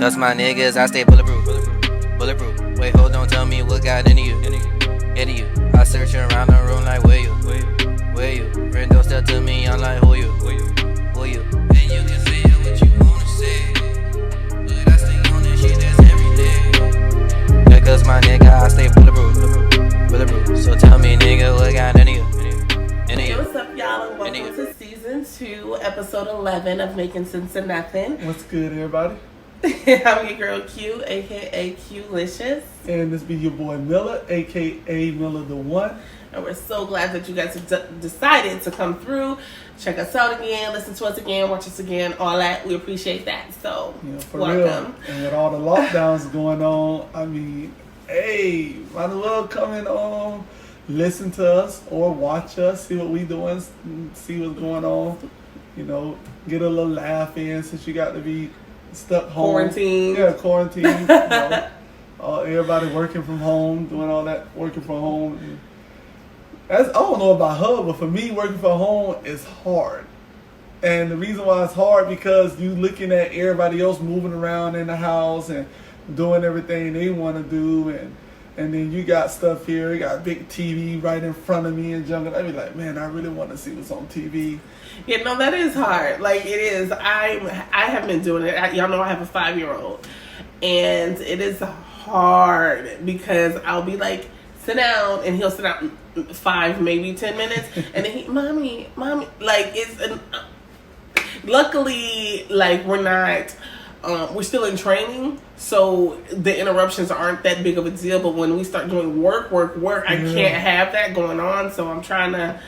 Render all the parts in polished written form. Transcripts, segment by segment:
Cause my niggas, I stay bulletproof. Bulletproof. Wait, hold on, tell me what got into you. Into you. I search around the room like, where you? Where you? Rendo step to me, I'm like, who you? Who you? And you can say what you wanna say, but I stay on this shit, that's every day. Yeah, cause my nigga, I stay bulletproof. Bulletproof. So tell me, nigga, what got into you? Hey, what's up, y'all, and welcome to season 2, episode 11 of Making Sense of Nothing. What's good, everybody? I'm your girl Q, aka Q-licious. And this be your boy Miller, aka Miller the One. And we're so glad that you guys decided to come through, check us out again, listen to us again, watch us again, all that. We appreciate that. So, for welcome. Real. And with all the lockdowns going on, I mean, hey, might as well come in on, listen to us or watch us, see what we doing, see what's going on. You know, get a little laugh in since you got to be stuck home. Quarantine. Yeah, quarantine. You know, everybody working from home, doing all that, working from home. And I don't know about her, but for me, working from home is hard. And the reason why it's hard because you looking at everybody else moving around in the house and doing everything they want to do, and then you got stuff here. You got a big TV right in front of me and jungle. I be like, man, I really want to see what's on TV. Yeah, no, that is hard. Like, it is. I have been doing it. Y'all know I have a 5-year-old. And it is hard because I'll be like, sit down, and he'll sit down 5, maybe 10 minutes. And then mommy, like, luckily, like, we're not, we're still in training. So the interruptions aren't that big of a deal. But when we start doing work, I can't have that going on. So I'm trying to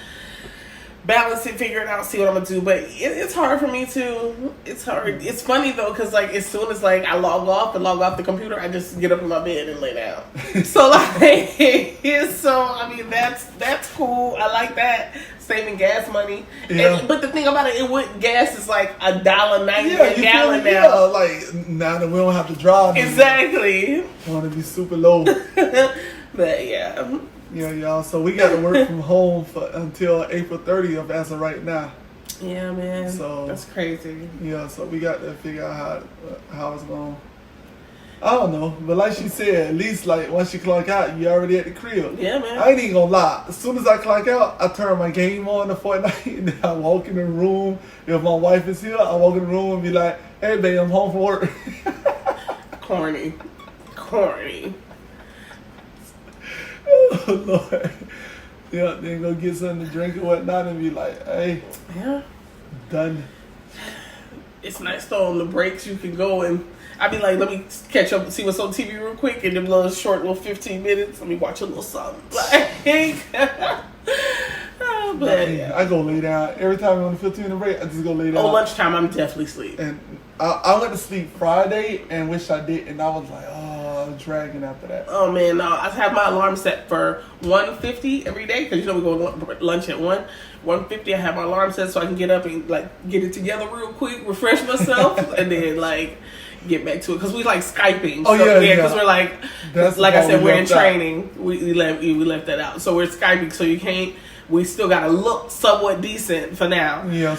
balance it, figure it out, see what I'm gonna do. But it's hard for me too. It's hard. It's funny though, because like as soon as like I log off the computer, I just get up in my bed and lay down. So like, so I mean that's cool. I like that, saving gas money. Yeah. But the thing about it, gas is like $1.90 a gallon now. Yeah, like now that we don't have to drive. Exactly. Want to be super low. But yeah. Yeah, y'all. So we got to work from home until April 30th as of right now. Yeah, man. So that's crazy. Yeah, so we got to figure out how it's going. I don't know, but like she said, at least like once you clock out, you already at the crib. Yeah, man. I ain't even gonna lie. As soon as I clock out, I turn my game on the Fortnite, and then I walk in the room. If my wife is here, I walk in the room and be like, "Hey, babe, I'm home from work." Corny. Oh, Lord. Yeah, then go get something to drink and whatnot and be like, hey, yeah, done. It's nice though on the breaks you can go and I be like, let me catch up and see what's on TV real quick, and them little short little 15 minutes, let me watch a little something. Like, but yeah. I go lay down. Every time I'm on the 15-minute break, I just go lay down. Oh, lunchtime, I'm definitely asleep. And I went to sleep Friday and wish I did, and I was like, oh, I'm dragging after that. Oh man, no, I have my alarm set for 1:50 every day because you know we go to lunch at 1:50. I have my alarm set so I can get up and like get it together real quick, refresh myself, and then like get back to it because we like Skyping. Oh so, yeah, because we're like, that's like I said, we're in out. training. We left that out, so we're Skyping. So you can't. We still gotta look somewhat decent for now. Yeah,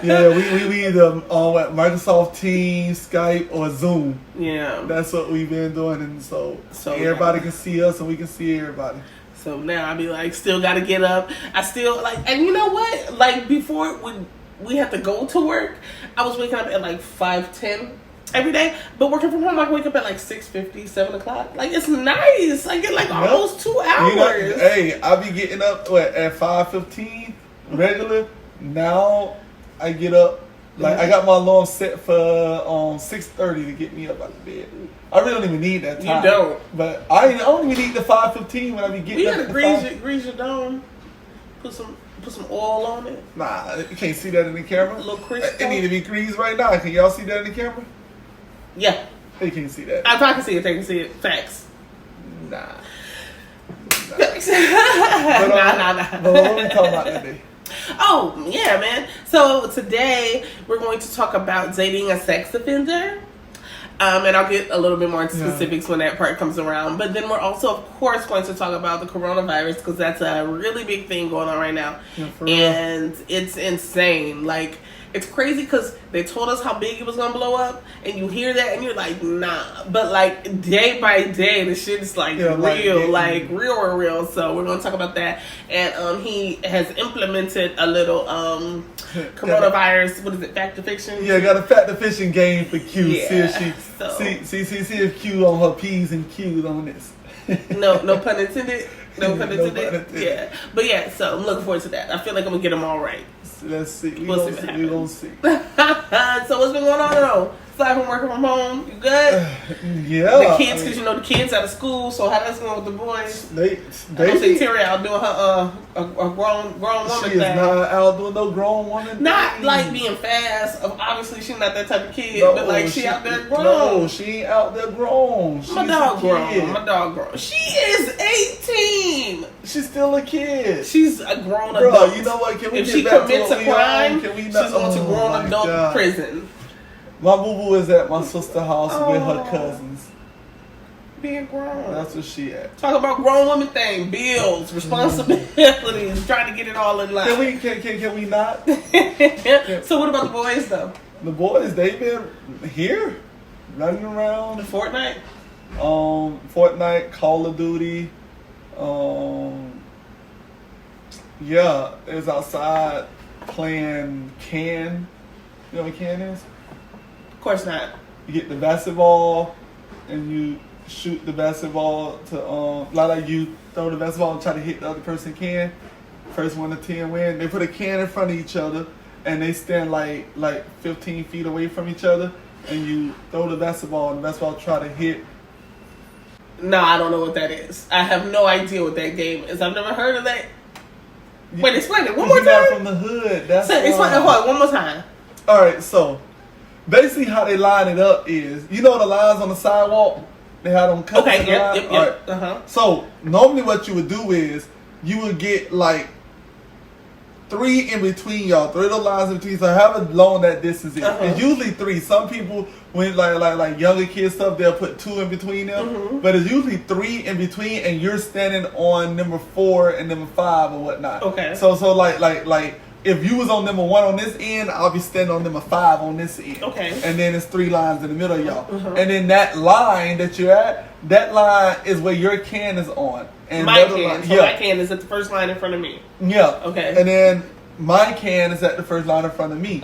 yeah, we either on Microsoft Teams, Skype, or Zoom. Yeah, that's what we've been doing, and so everybody can see us and we can see everybody. So now I be like, still gotta get up. I still like, and you know what? Like before we had to go to work, I was waking up at like 5:10 every day. But working from home, I can wake up at like 6:50, 7 o'clock. Like it's nice. I get like almost 2 hours. You know, hey, I be getting up at 5:15 regular. Now I get up. Like I got my alarm set for 6:30 to get me up out of bed. I really don't even need that time. You don't. But I don't even need the 5:15 when I be getting up. You gotta grease your dome. Put some oil on it. Nah, you can't see that in the camera. A little crisp. It need to be greased right now. Can y'all see that in the camera? Yeah. They can't see that. I can see it. They can see it. Facts. Nah. Facts. Nah. But what are we talking about today? Oh, yeah, man. So today we're going to talk about dating a sex offender. And I'll get a little bit more into specifics when that part comes around. But then we're also, of course, going to talk about the coronavirus because that's a really big thing going on right now. Yeah, for and real. It's insane. Like, it's crazy because they told us how big it was gonna blow up, and you hear that and you're like, nah. But like day by day, the shit is like real. So we're gonna talk about that. And he has implemented a little coronavirus. What is it? Fact or fiction? Yeah, got a fact or fiction game for Q. Yeah. See if Q on her P's and Q's on this. No pun intended. No pun intended. Yeah, but yeah. So I'm looking forward to that. I feel like I'm gonna get them all right. Let's see. We'll see what happens. We're gonna see. So what's been going on though? Aside from working from home, you good? Yeah. The kids, because the kids out of school. So how that's going with the boys? They I don't see Terry out doing her a grown woman she thing. is not out doing no grown woman. Not thing. like being fast. Obviously, she's not that type of kid. No, but like she out there grown. No, she ain't out there grown. She's My dog a kid. grown. My dog grown. She is 18. She's still a kid. She's a grown Bro, adult. you know what? Can we if get she back commits to a crime, can we she's not? going to grown adult God. prison. My boo boo is at my sister's house with her cousins. Being grown. That's where she at. Talk about grown woman thing, bills, responsibilities, trying to get it all in line. Can we not? So what about the boys though? The boys, they've been here, running around. Fortnite? Fortnite, Call of Duty. Yeah, it was outside playing can. You know what can is? Of course not. You get the basketball and you shoot the basketball to like you throw the basketball and try to hit the other person can. First 1 to 10 win. They put a can in front of each other and they stand like 15 feet away from each other and you throw the basketball and the basketball try to hit. No, I don't know what that is. I have no idea what that game is. I've never heard of that. Wait, explain it one more You're not time. from the hood. That's Explain it one more time. All right, so basically how they line it up is, you know the lines on the sidewalk? They had them cut. Okay, yep. All right. Uh-huh. So normally what you would do is you would get like 3 in between y'all, 3 of the lines in between. So however long that distance is, it's usually 3. Some people, when like younger kids stuff, they'll put 2 in between them. But it's usually 3 in between, and you're standing on number 4 and number 5 or whatnot. Okay. So like if you was on number 1 on this end, I'll be standing on number 5 on this end. Okay. And then it's 3 lines in the middle of y'all. And then that line that you're at, that line is where your can is on. And My the can. line, So my can is at the first line in front of me. Yeah. Okay. And then my can is at the first line in front of me.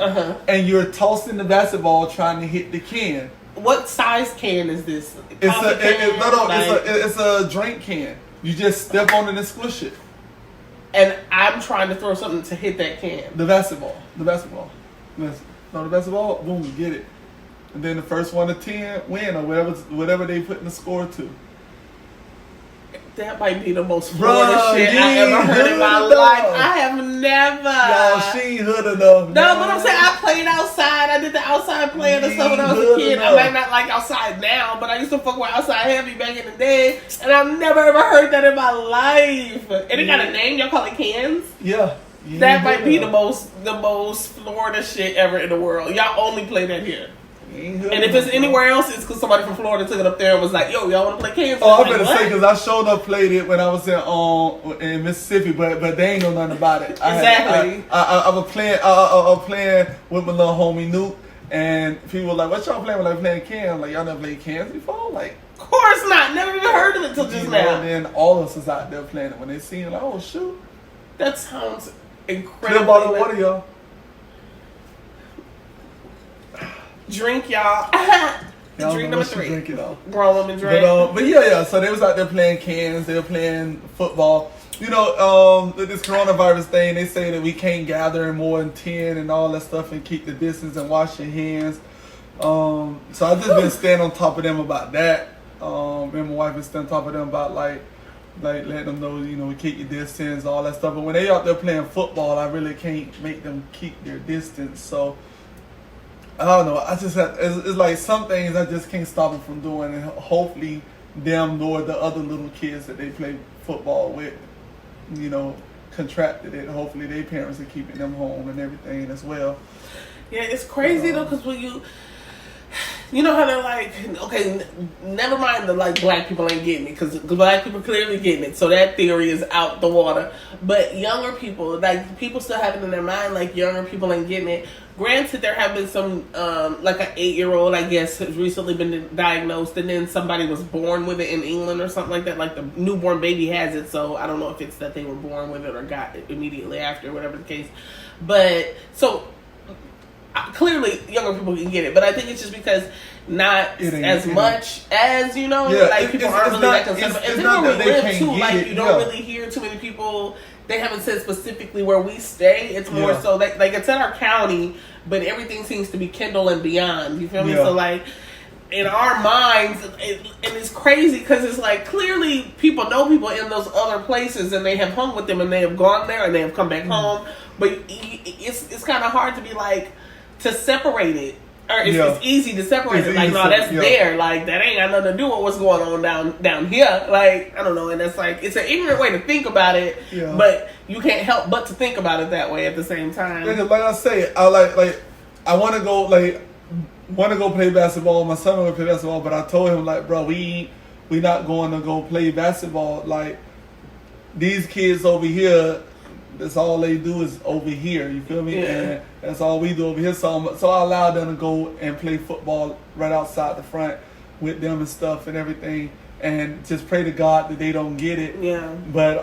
And you're tossing the basketball trying to hit the can. What size can is this? It's a drink can. You just step on it and squish it. And I'm trying to throw something to hit that can. The basketball. The basketball, boom, get it. And then the first 1 to 10 win or whatever they put in the score to. That might be the most Florida shit I ever heard in my life. I have never. Y'all, she ain't hood enough. No, but I'm saying I played outside. I did the outside playing and stuff when I was a kid. I might not like outside now, but I used to fuck with outside heavy back in the day. And I've never ever heard that in my life. And it got a name. Y'all call it cans? Yeah. That might be the most Florida shit ever in the world. Y'all only play that here. And if it's anywhere else, it's because somebody from Florida took it up there and was like, yo, y'all want to play cans? Oh, I'm going to say, because I showed up played it when I was in Mississippi, but they ain't know nothing about it. Exactly. I was playing with my little homie Nuke, and people were like, what y'all playing? Like, playing cans? I'm like, y'all never played cans before? Like, of course not. Never even heard of it until just now. And then all of us is out there playing it. When they see it, like, oh, shoot. That sounds incredible. Clear bottle of water, y'all. Drink, y'all. Drink number 3. Drink it all. Grown woman drink. But yeah. So they was out there playing cans. They were playing football. You know, this coronavirus thing. They say that we can't gather in more than 10 and all that stuff and keep the distance and wash your hands. So I just been staying on top of them about that. Me and my wife been staying on top of them about like letting them know, you know, keep your distance, all that stuff. But when they out there playing football, I really can't make them keep their distance. So I don't know. I just it's like some things I just can't stop them from doing, and hopefully them nor the other little kids that they play football with, you know, contracted it. Hopefully their parents are keeping them home and everything as well. Yeah, it's crazy though, because when you You know how they're like, okay, never mind the like black people ain't getting it because black people clearly getting it, so that theory is out the water. But younger people, like people still have it in their mind, like younger people ain't getting it. Granted, there have been some, like an 8-year-old, I guess, has recently been diagnosed, and then somebody was born with it in England or something like that. Like the newborn baby has it, so I don't know if it's that they were born with it or got it immediately after, whatever the case. But so. Clearly, younger people can get it, but I think it's just because not as much as like people aren't really that concerned. And then where we live too, like you don't really hear too many people. They haven't said specifically where we stay. It's more so like it's in our county, but everything seems to be Kendall and beyond. You feel me? So like in our minds, and it's crazy because it's like clearly people know people in those other places, and they have hung with them, and they have gone there, and they have come back home. But it's kind of hard to be like. To separate it, or it's easy to separate it. Like, no, that's there. Like, that ain't got nothing to do with what's going on down here. Like, I don't know. And that's like, it's an ignorant way to think about it, but you can't help but to think about it that way at the same time. Like I say, I want to go play basketball. My son want to play basketball, but I told him like, bro, we not going to go play basketball. Like, these kids over here. That's all they do is over here. You feel me? And that's all we do over here. So I allowed them to go and play football right outside the front with them and stuff and everything, and just pray to God that they don't get it. Yeah. But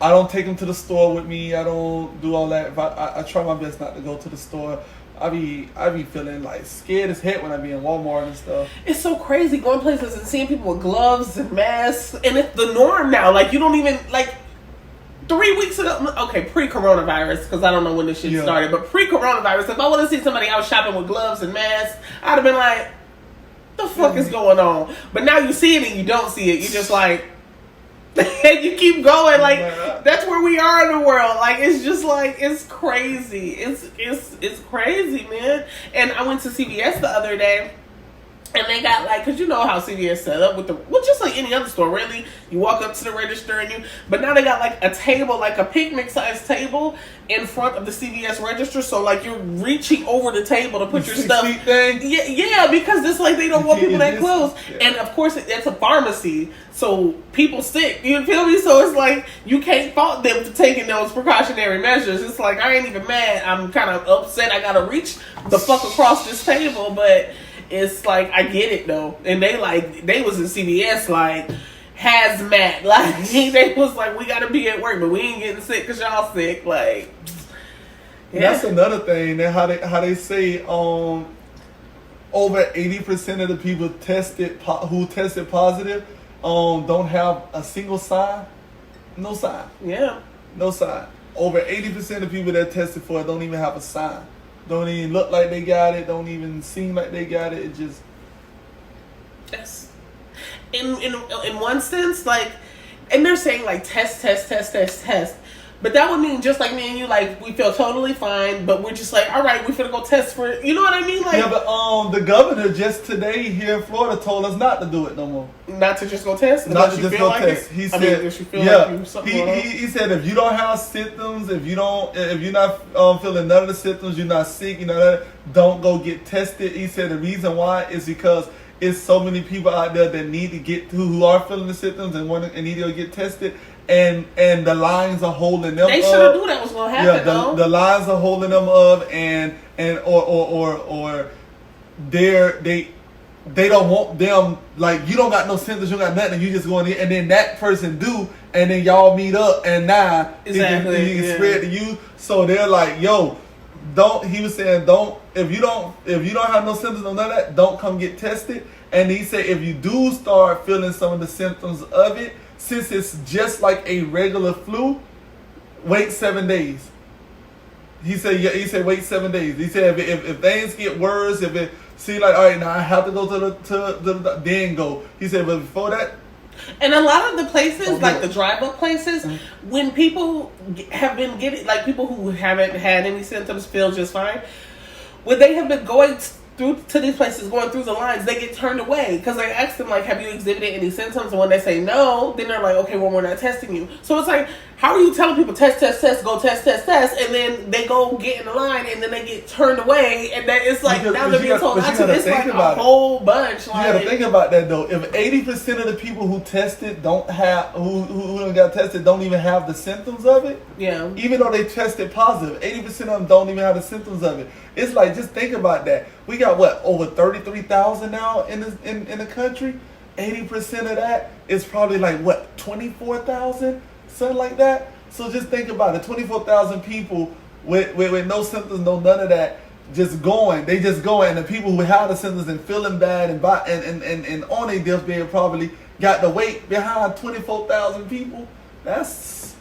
I don't take them to the store with me. I don't do all that. I try my best not to go to the store. I be feeling like scared as heck when I be in Walmart and stuff. It's so crazy going places and seeing people with gloves and masks, and it's the norm now. Like you don't even like. 3 weeks ago, okay, pre-coronavirus, because I don't know when this shit started, but pre-coronavirus, if I would have seen somebody out shopping with gloves and masks, I'd have been like, the fuck is going on? But now you see it and you don't see it. You just like, and you keep going. Like, that's where we are in the world. Like, it's just like, it's crazy. It's crazy, man. And I went to CVS the other day. And they got like, cause you know how CVS set up with just like any other store, really. You walk up to the register but now they got like a table, like a picnic sized table in front of the CVS register. So like you're reaching over the table to put your stuff. Thing? Yeah, because it's like they don't want people that close. And of course it's a pharmacy, so people sick. You feel me? So it's like you can't fault them for taking those precautionary measures. It's like I ain't even mad. I'm kind of upset. I gotta reach the fuck across this table, but. It's like I get it though, and they was in CVS like hazmat, like they was like we gotta be at work, but we ain't getting sick because y'all sick. Like that's another thing. That how they say over 80% of the people who tested positive don't have a single sign, no sign. Yeah, no sign. Over 80% of people that tested for it don't even have a sign. Don't even look like they got it. Don't even seem like they got it. It just. Yes. In one sense, like, and they're saying like test. But that would mean just like me and you, like, we feel totally fine, but we're just like, all right, we're finna go test for it. You know what I mean? Like, yeah, but the governor just today here in Florida told us not to do it no more. Not to just go test? Not to just go test. He said, he said if you don't have symptoms, if you're not feeling none of the symptoms, you're not sick, don't go get tested. He said the reason why is because it's so many people out there that need to who are feeling the symptoms and need to go get tested. And the lines are holding them up. They should have knew that was gonna happen. Yeah, the lines are holding them up, or they don't want them. Like, you don't got no symptoms, you don't got nothing, you just going in, and then that person do, and then y'all meet up, and now it can spread to you. So they're like, yo, don't. He was saying, don't. If you don't have no symptoms or none of that, don't come get tested. And he said, if you do start feeling some of the symptoms of it, since it's just like a regular flu, wait 7 days. He said wait 7 days. He said if things get worse, if it like, all right, now I have to go to the then go. He said, but before that. And a lot of the places, like the drive-up places, when people have been getting, like people who haven't had any symptoms feel just fine, when they have been going to these places, going through the lines, they get turned away because they ask them like, have you exhibited any symptoms? And when they say no, then they're like, okay, well, we're not testing you. So it's like, how are you telling people test, go test, and then they go get in the line and then they get turned away, and then it's like now they're being told not to. It's like a whole bunch. You got to think about that though. If 80% of the people who tested don't have who got tested don't even have the symptoms of it, yeah. Even though they tested positive, 80% of them don't even have the symptoms of it. It's like, just think about that. We got what, over 33,000 now in the country. 80% of that is probably like what, 24,000. Something like that. So just think about it. 24,000 people with no symptoms, no none of that, just going. They just go, and the people who have the symptoms and feeling bad and on their deathbed probably got to wait behind 24,000 people. That's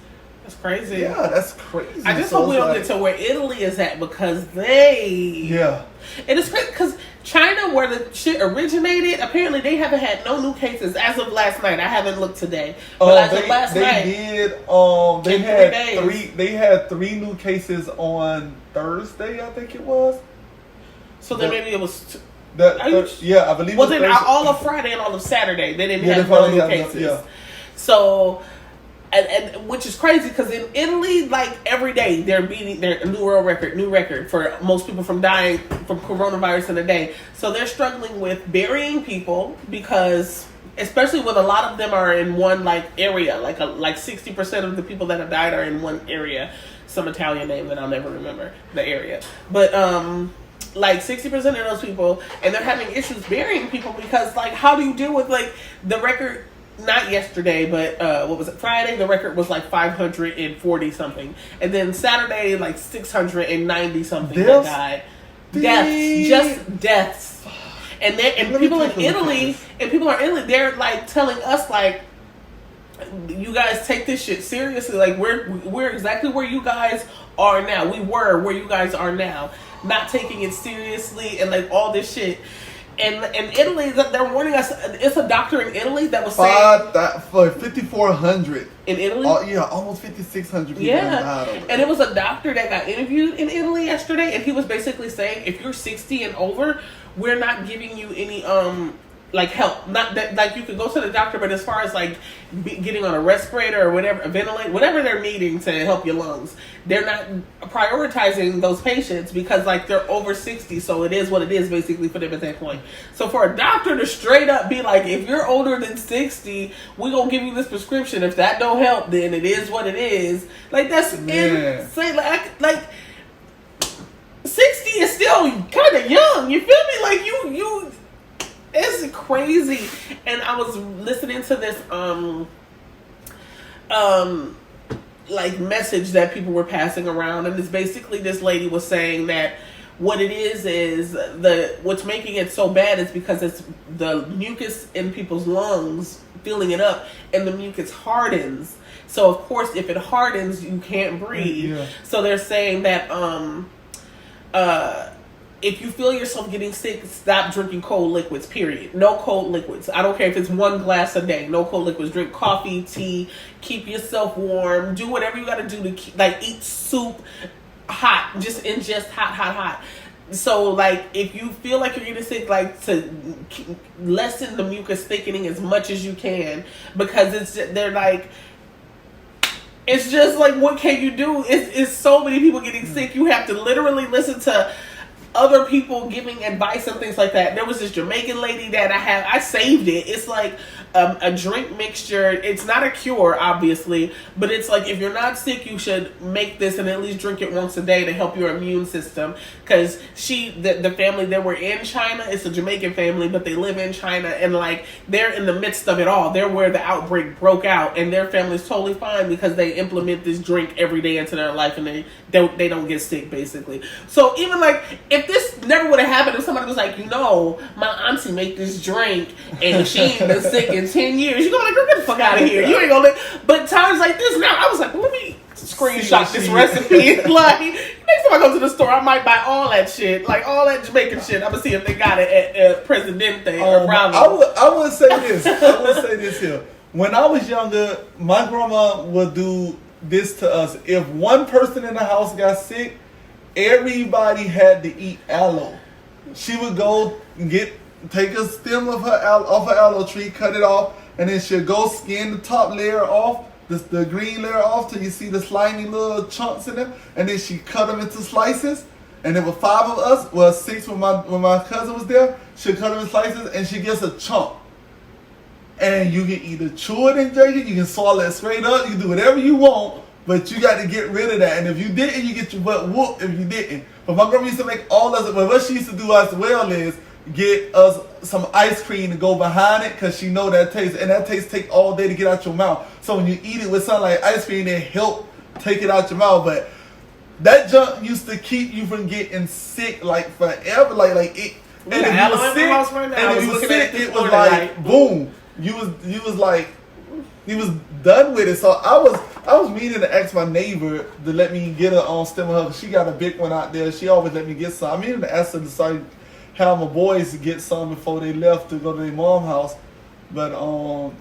crazy. Yeah, that's crazy. I just hope we don't get to where Italy is at, because they... Yeah. And it's crazy because China, where the shit originated, apparently they haven't had no new cases as of last night. I haven't looked today, but as of last night, they had three new cases on Thursday, I think it was. So then maybe it was. I believe. Well, then all of Friday and all of Saturday they didn't have no new cases. Yeah. So. And which is crazy because in Italy, like every day they're beating their new world record for most people from dying from coronavirus in a day. So they're struggling with burying people because, especially when a lot of them are in one like area, like 60% of the people that have died are in one area, some Italian name that I'll never remember the area, but like 60% of those people, and they're having issues burying people because like how do you deal with like the record? Not yesterday, but what was it? Friday, the record was like 540 something, and then Saturday, like 690 something that died. Deaths, just deaths. And people in Italy, they're like telling us like, you guys take this shit seriously. Like we're exactly where you guys are now. We were where you guys are now, not taking it seriously and like all this shit. And Italy, they're warning us. It's a doctor in Italy that was saying for 5,400 in Italy. Almost 5,600 people. Yeah, and it was a doctor that got interviewed in Italy yesterday, and he was basically saying, if you're 60 and over, we're not giving you any like help. Not that like you could go to the doctor, but as far as like getting on a respirator or whatever, a ventilator, whatever they're needing to help your lungs, they're not prioritizing those patients because like they're over 60, so it is what it is basically for them at that point. So for a doctor to straight up be like, if you're older than 60, we gonna give you this prescription. If that don't help, then it is what it is. Like that's insane. Like 60 is still kind of young. You feel me? Like you. It's crazy. And I was listening to this like message that people were passing around, and it's basically this lady was saying that what it is what's making it so bad is because it's the mucus in people's lungs filling it up, and the mucus hardens. So of course if it hardens you can't breathe. Yeah. So they're saying that if you feel yourself getting sick, stop drinking cold liquids, period. No cold liquids. I don't care if it's 1 glass a day. No cold liquids. Drink coffee, tea, keep yourself warm. Do whatever you got to do to eat soup hot. Just ingest hot. So, like, if you feel like you're getting sick, like, to lessen the mucus thickening as much as you can. Because they're like... It's just like, what can you do? It's so many people getting sick. You have to literally listen to other people giving advice and things like that. There was this Jamaican lady that I saved it. It's like a drink mixture. It's not a cure, obviously, but it's like if you're not sick, you should make this and at least drink it once a day to help your immune system. Because the family, they were in China. It's a Jamaican family, but they live in China, and like they're in the midst of it all. They're where the outbreak broke out, and their family's totally fine because they implement this drink every day into their life, and they don't get sick, basically. So even like if this never would have happened, if somebody was like, my auntie make this drink and she ain't been sick in 10 years, you're gonna like, get the fuck out of here. You ain't gonna but times like this now, I was like, let me screenshot this recipe. Like, next time I go to the store, I might buy all that shit, like all that Jamaican shit. I'm gonna see if they got it at Presidente or Bravo. I would say this here. When I was younger, my grandma would do this to us. If one person in the house got sick, everybody had to eat aloe. She would go and take a stem of her aloe tree, cut it off, and then she'll go skin the top layer off, the green layer off till you see the slimy little chunks in there, and then she cut them into slices. And there were 5 of us, well 6 when my cousin was there. She cut them in slices, and she gets a chunk. And you can either chew it and drink it, you can swallow it straight up, you can do whatever you want, but you got to get rid of that. And if you didn't, you get your butt whooped if you didn't. But my grandma used to make all of it. But what she used to do as well is get us some ice cream to go behind it, because she know that taste. And that taste take all day to get out your mouth. So when you eat it with something like ice cream, it help take it out your mouth. But that junk used to keep you from getting sick like forever. Like it. And if you was sick, it was like boom. You was done with it. So I was meaning to ask my neighbor to let me get her on stem of her. She got a big one out there. She always let me get some. I meaning to ask her to start have my boys get some before they left to go to their mom's house. But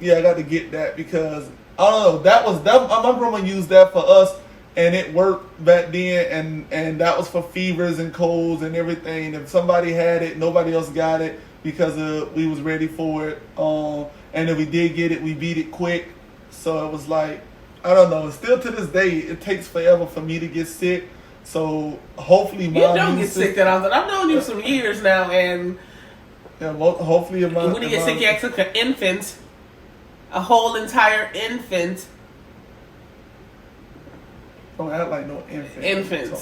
yeah, I got to get that because I don't know. That my grandma used that for us, and it worked back then. And that was for fevers and colds and everything. If somebody had it, nobody else got it because we was ready for it. And if we did get it, we beat it quick. So it was like, I don't know. Still to this day, it takes forever for me to get sick. So hopefully you don't get sick that often. I've known you some years now, and yeah, hopefully when you get sick, you act like an infant, a whole entire infant. Don't act like no infant. Infant,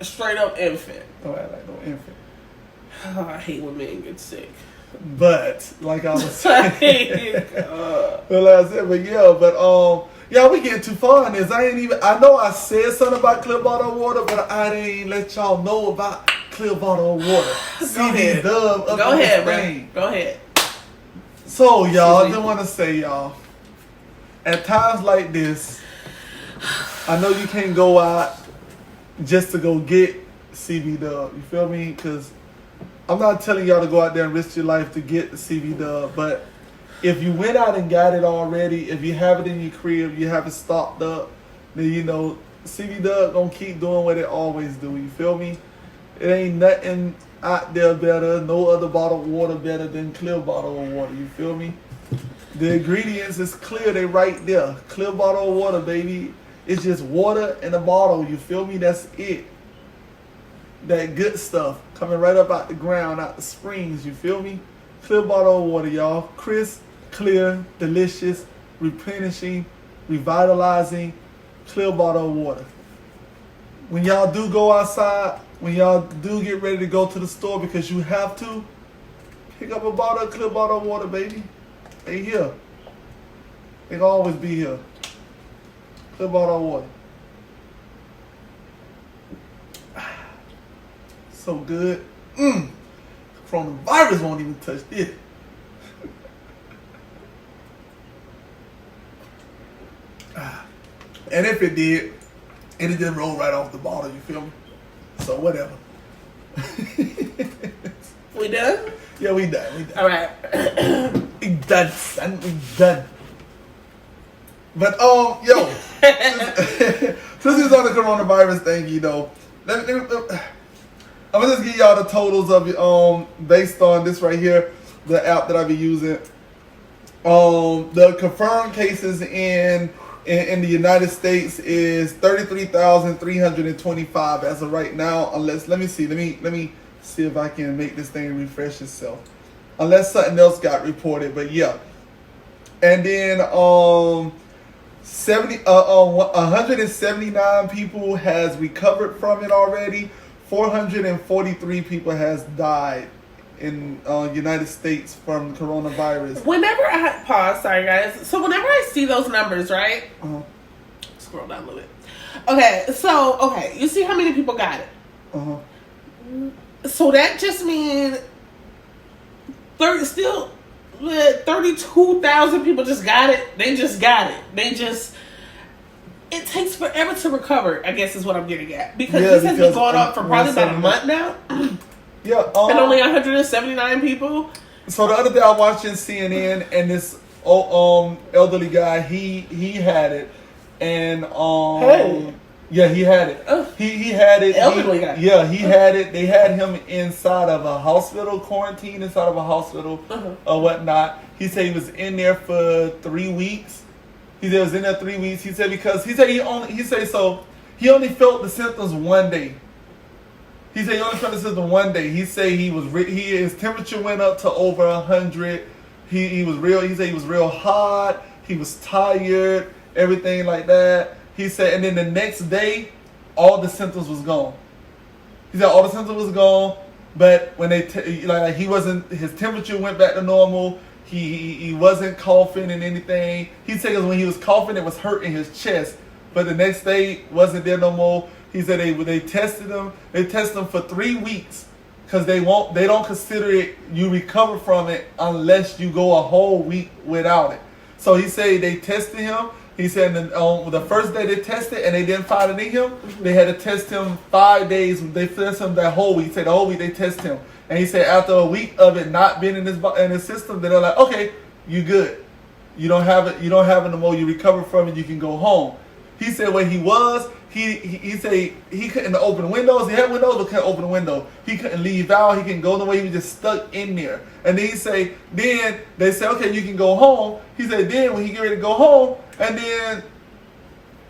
straight up infant. Don't act like no infant. Oh, I hate when men get sick. But like I was saying, yeah, we getting too far in this. I know I said something about clear bottle of water, but I didn't let y'all know about clear bottle of water. Go ahead. Go ahead, man. Go ahead. So y'all, I just want to say, y'all, at times like this, I know you can't go out just to go get Se.2. You feel me? Because I'm not telling y'all to go out there and risk your life to get the Se.2, but if you went out and got it already, if you have it in your crib, you have it stocked up, then you know Se.2 gonna keep doing what it always do. You feel me? It ain't nothing out there better, no other bottled water better than clear bottle of water. You feel me? The ingredients is clear, they right there. Clear bottle of water, baby. It's just water in a bottle. You feel me? That's it. That good stuff coming right up out the ground, out the springs, you feel me? Clear bottle of water, y'all. Crisp, clear, delicious, replenishing, revitalizing, clear bottle of water. When y'all do go outside, when y'all do get ready to go to the store because you have to, pick up a bottle of clear bottle of water, baby. They here. They gonna always be here. Clear bottle of water. So good. Coronavirus won't even touch this. And if it did, it'd just roll right off the bottle, you feel me? So whatever. We done? Yeah, we done. All right. We done, son. We done. But yo, since it's on the coronavirus thing, you know, I'm gonna just give y'all the totals of it based on this right here, the app that I be using. The confirmed cases in the United States is 33,325 as of right now. Unless let me see if I can make this thing refresh itself. Unless something else got reported, but yeah. And then 179 people has recovered from it already. 443 people has died in United States from coronavirus. Whenever I pause, sorry guys. So whenever I see those numbers, right? Scroll down a little bit. Okay, you see how many people got it? So that just means 32,000 people just got it. They just got it. It takes forever to recover, I guess is what I'm getting at. Because this has been going on for probably about a month now. Yeah. And only 179 people. So the other day I was watching CNN and this elderly guy, he had it. And yeah, he had it. He had it. Elderly guy. Yeah, he had it. They had him inside of a hospital, quarantine inside of a hospital or whatnot. He said he was in there for 3 weeks. He said it was in there 3 weeks. He said because he only felt the symptoms one day. He said he only felt the symptoms one day. He said his temperature went up to over 100. He said he was real hot. He was tired, everything like that. He said, and then the next day, all the symptoms was gone. He said all the symptoms was gone, but when he wasn't, his temperature went back to normal. He wasn't coughing and anything. He said when he was coughing, it was hurting his chest, but the next day wasn't there no more. He said they tested him. They tested him for 3 weeks because they don't consider it you recover from it unless you go a whole week without it. So he said they tested him. He said on the first day they tested and they didn't find it in him. They had to test him 5 days. They tested him that whole week. He said the whole week they tested him. And he said after a week of it not being in his system, they're like, okay, you good. You don't have it no more. You recover from it. You can go home. He said where he was, he said he couldn't open windows. He had windows, but couldn't open the window. He couldn't leave out. He couldn't go nowhere. He was just stuck in there. And then then they said, okay, you can go home. He said then when he get ready to go home, and then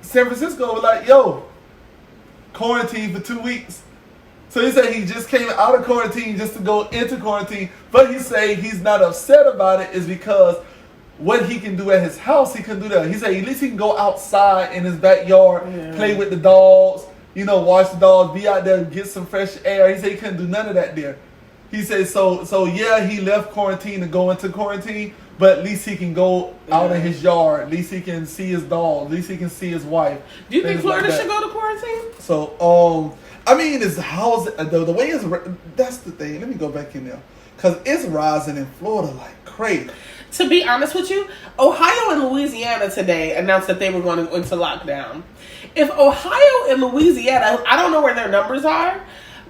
San Francisco was like, yo, quarantine for 2 weeks. So he said he just came out of quarantine just to go into quarantine. But he said he's not upset about it is because what he can do at his house, he can do that. He said at least he can go outside in his backyard, play with the dogs, watch the dogs, be out there, get some fresh air. He said he couldn't do none of that there. He said so yeah, he left quarantine to go into quarantine, but at least he can go out in his yard. At least he can see his dog. At least he can see his wife. Do you think Florida should go to quarantine? So, I mean, it's the way it's, that's the thing. Let me go back in there. Because it's rising in Florida like crazy. To be honest with you, Ohio and Louisiana today announced that they were going into lockdown. If Ohio and Louisiana, I don't know where their numbers are,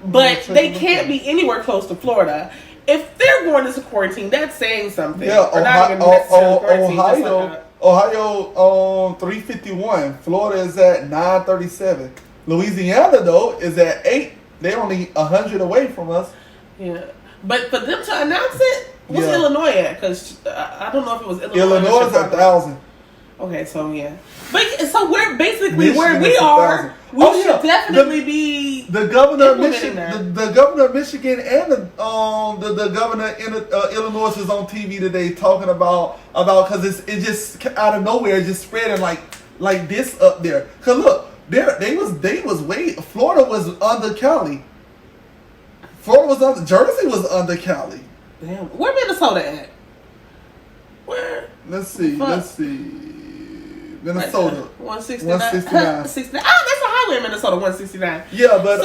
but they can't be anywhere close to Florida. If they're going into quarantine, that's saying something. Yeah, Ohio 351. Florida is at 937. Louisiana, though, is at 8. They're only 100 away from us. Yeah. But for them to announce it, what's Illinois at? Because I don't know if it was Illinois. Illinois is 1,000. Okay, so yeah. But so we're basically where we are. We should definitely be the governor of Michigan. The governor of Michigan and the governor in Illinois is on TV today talking about because it just out of nowhere just spreading like this up there. Cause look, they was way Florida was under Cali. Jersey was under Cali. Damn, where Minnesota at? Where? Let's see. Minnesota. 169. 169. 69. Oh, that's a highway in Minnesota, 169. Yeah, but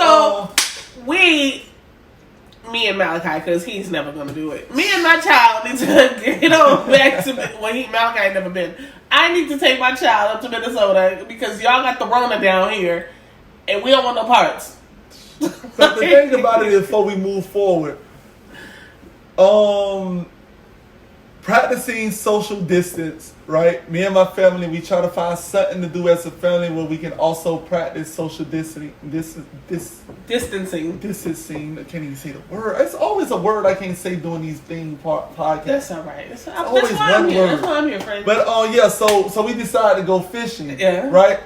me and Malachi, because he's never going to do it. Me and my child need to get on back to Malachi ain't never been. I need to take my child up to Minnesota because y'all got the Rona down here, and we don't want no parts. But the thing about it is, before we move forward, practicing social distance, right? Me and my family, we try to find something to do as a family where we can also practice social distancing. Distancing. I can't even say the word. It's always a word I can't say doing these podcasts. That's all right. That's always why I'm one here. word. That's why I'm here, friend. But so we decided to go fishing. Yeah. Right?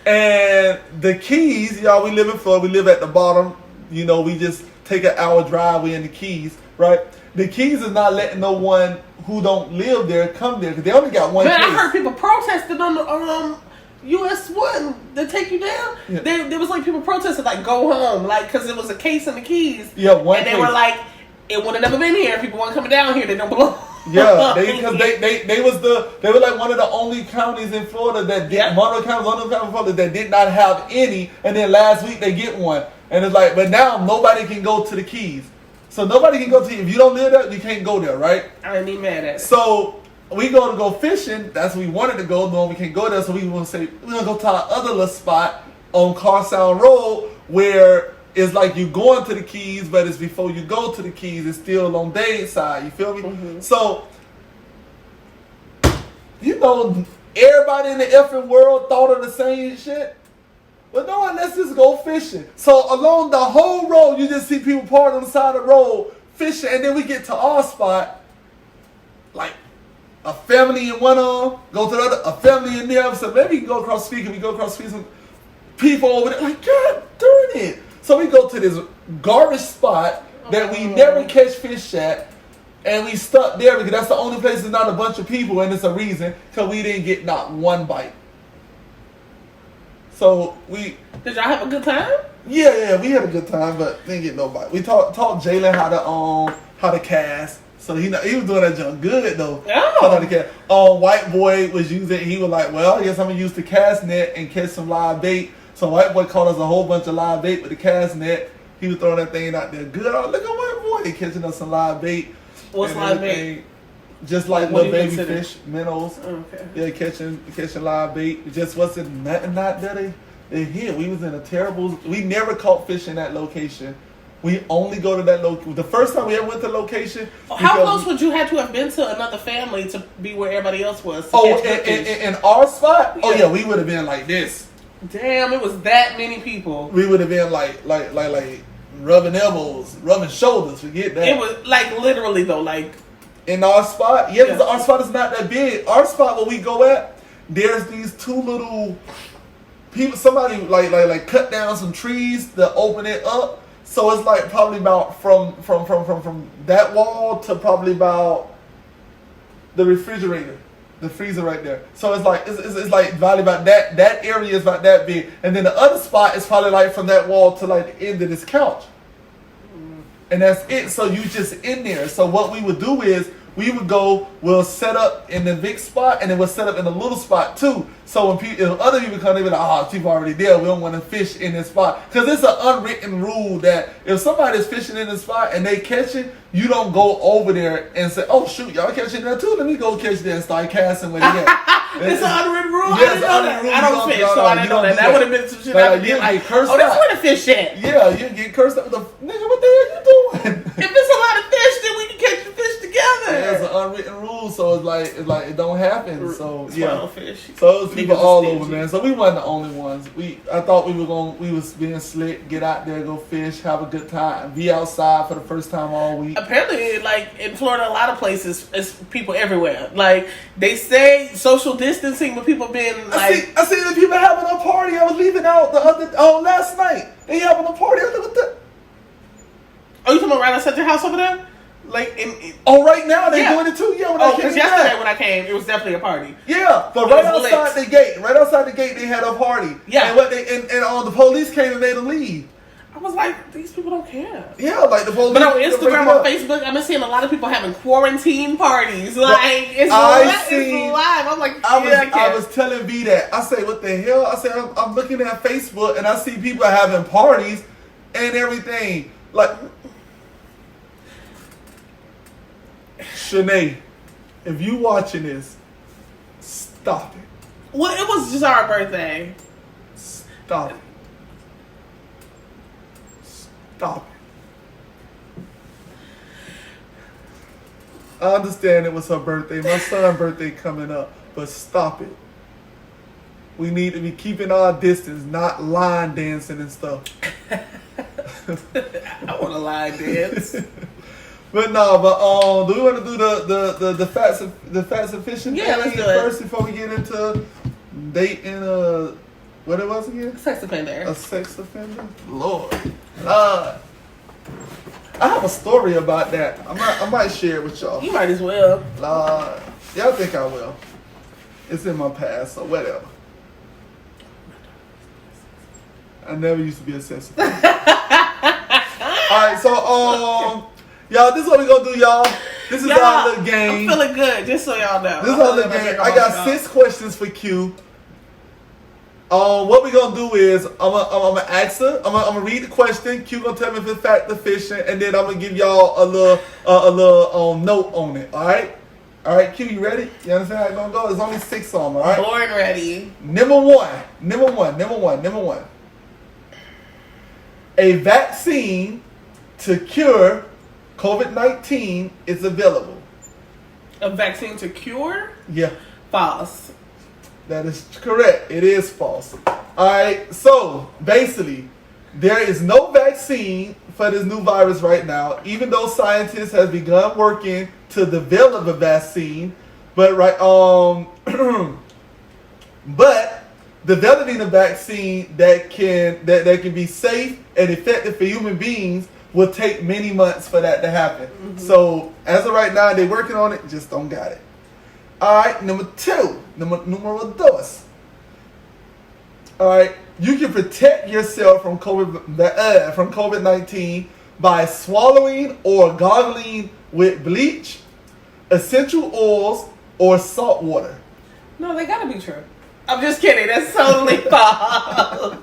And the Keys, y'all, we live in Florida. We live at the bottom. We just take an hour drive. We in the Keys, right? The Keys is not letting no one who don't live there come there because they only got one case. I heard people protested on the US 1 to take you down. Yeah. There was people protested go home because it was a case in the Keys. Yeah, one and they case. were like, it would have never been here. People weren't coming down here. They don't belong. Yeah, because they were like one of the only counties in Florida that did one of the counties in Florida that did not have any, and then last week they get one, and it's but now nobody can go to the Keys, so nobody can go to if you don't live there, you can't go there, right? I ain't even mad at it. So we go fishing. That's what we wanted to go. No, we can't go there, so we want to say we're gonna go to our other little spot on Car Sound Road where. It's you're going to the Keys, but it's before you go to the Keys. It's still on Dade's side. You feel me? Mm-hmm. So, everybody in the effing world thought of the same shit. But no, let's just go fishing. So, along the whole road, you just see people parked on the side of the road fishing. And then we get to our spot, a family in one arm, go to the other, a family in the other. So maybe we can go across the street, and we go across the street, some people over there, like, God darn it. So we go to this garbage spot that we never catch fish at, and we stuck there because that's the only place there's not a bunch of people, and it's a reason, because we didn't get not one bite. So we... Did y'all have a good time? Yeah, we had a good time, but didn't get no bite. We taught Jalen how to cast. So he was doing that junk good though. Oh. White boy was using. He was like, well, I guess I'm gonna use the cast net and catch some live bait. So white boy caught us a whole bunch of live bait with the cast net. He was throwing that thing out there good. Oh, look at white boy, he catching us some live bait. What's live bait? Just like little baby fish, minnows. Okay. Yeah, catching live bait. It just wasn't nothing out there. They hit. We was in a terrible. We never caught fish in that location. We only go to that location. The first time we ever went to location. How close would you have to have been to another family to be where everybody else was? In our spot? Yeah. Oh yeah, we would have been like this. Damn, it was that many people. We would have been like rubbing elbows, rubbing shoulders. Forget that. It was like literally though, like in our spot. Yeah, because our spot is not that big. Our spot where we go at, there's these two little people. Somebody like cut down some trees to open it up. So it's like probably about from that wall to probably about the refrigerator, the freezer right there. So it's like it's like probably about that area is about that big, and then the other spot is probably like from that wall to like the end of this couch, and that's it. So you just in there. So what we would do is we'll set up in the big spot, and then we'll set up in the little spot too. So when if other people come, they be like, people already there. We don't want to fish in this spot. Because it's an unwritten rule that if somebody's fishing in this spot and they catch it, you don't go over there and say, oh shoot, y'all catching there too? Let me go catch there and start casting with it again. It's an unwritten rule? Yeah, I didn't know that. I don't fish, so I didn't know that. That would have been some shit I would be like, oh, that's where the fish at. Yeah, you get cursed out with the nigga, what the hell you doing? If it's a lot of fish, then we can catch the fish together. Yeah, it's an unwritten rule, so it's like it don't happen. So yeah, fish. So it was people all over, man. So we wasn't the only ones. I thought we was being slick, get out there, go fish, have a good time, be outside for the first time all week. Apparently, like in Florida, a lot of places, it's people everywhere. Like they say social distancing, but people been like. I see the people having a party. I was leaving out last night. They having a party. I was like, what the? Oh, you talking about right outside your house over there? Like right now they doing it too. Yeah, because yesterday when I came, it was definitely a party. Yeah, but right outside the gate, they had a party. Yeah, and the police came and made a leave. I was like, these people don't care. Yeah, like the police. But on Instagram, on Facebook, I've been seeing a lot of people having quarantine parties. Like it's live. I'm like, I was telling V that. I say, what the hell? I say, I'm looking at Facebook and I see people having parties and everything. Like, Shanae, if you watching this, stop it. Well, it was just our birthday. Stop it. Stop it. I understand it was her birthday. My son's birthday coming up, but stop it. We need to be keeping our distance, not line dancing and stuff. I want to line dance. But no, do we want to do the facts and fishing? Yeah, let's do it first before we get into dating. What it was again? Sex offender. A sex offender. Lord. I have a story about that. I might share it with y'all. You might as well. Yeah, I think I will. It's in my past, so whatever. I never used to be a sex offender. Alright, so y'all, this is what we gonna do, y'all. This is our little game. I'm feeling good, just so y'all know. This is our little game. I got 6 questions for Q. What we gonna do is I'm gonna ask her. I'm gonna read the question. Q gonna tell me if it's fact or fiction, and then I'm gonna give y'all a little note on it. All right, Q, you ready? You understand how it's gonna go? There's only 6 on them. All right. Born ready. Number one. A vaccine to cure COVID-19 is available. A vaccine to cure? Yeah. False. That is correct. It is false. Alright, so basically, there is no vaccine for this new virus right now, even though scientists have begun working to develop a vaccine. But but developing a vaccine that can be safe and effective for human beings will take many months for that to happen. Mm-hmm. So as of right now, they're working on it. Just don't got it. All right, numero dos. All right, you can protect yourself from COVID-19 by swallowing or gargling with bleach, essential oils, or salt water. No, they gotta be true. I'm just kidding. That's totally false.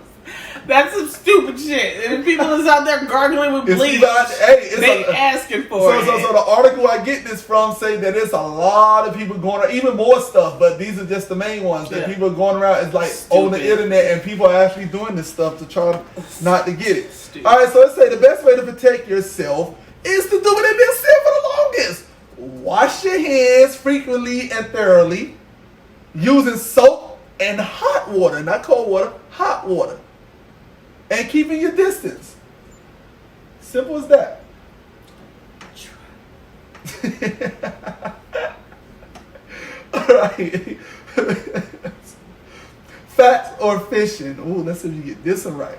That's some stupid shit. And if people is out there gargling with bleach, they asking for it. So the article I get this from say that there's a lot of people going around, even more stuff, but these are just the main ones that people are going around. It's like stupid. On the internet, and people are actually doing this stuff to try not to get it. Stupid. All right, so let's say the best way to protect yourself is to do what they've been saying for the longest. Wash your hands frequently and thoroughly using soap and hot water, not cold water, hot water. And keeping your distance. Simple as that. Alright. Facts or fishing. Ooh, let's see if you get this one right.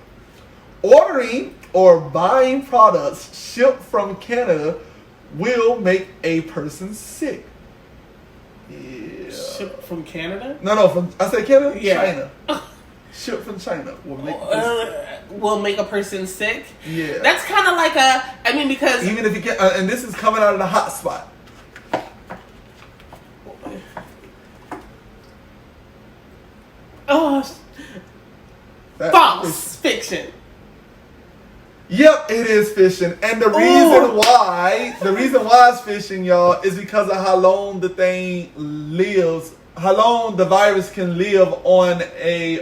Ordering or buying products shipped from Canada will make a person sick. Yeah. Shipped from Canada? No, I said Canada? Yeah. China. Shipped from China will make a person sick. Yeah, that's kind of like because even if you get and this is coming out of the hot spot. Oh, false fiction. Yep, it is fishing, and the reason why it's fishing, y'all, is because of how long the thing lives. How long the virus can live on a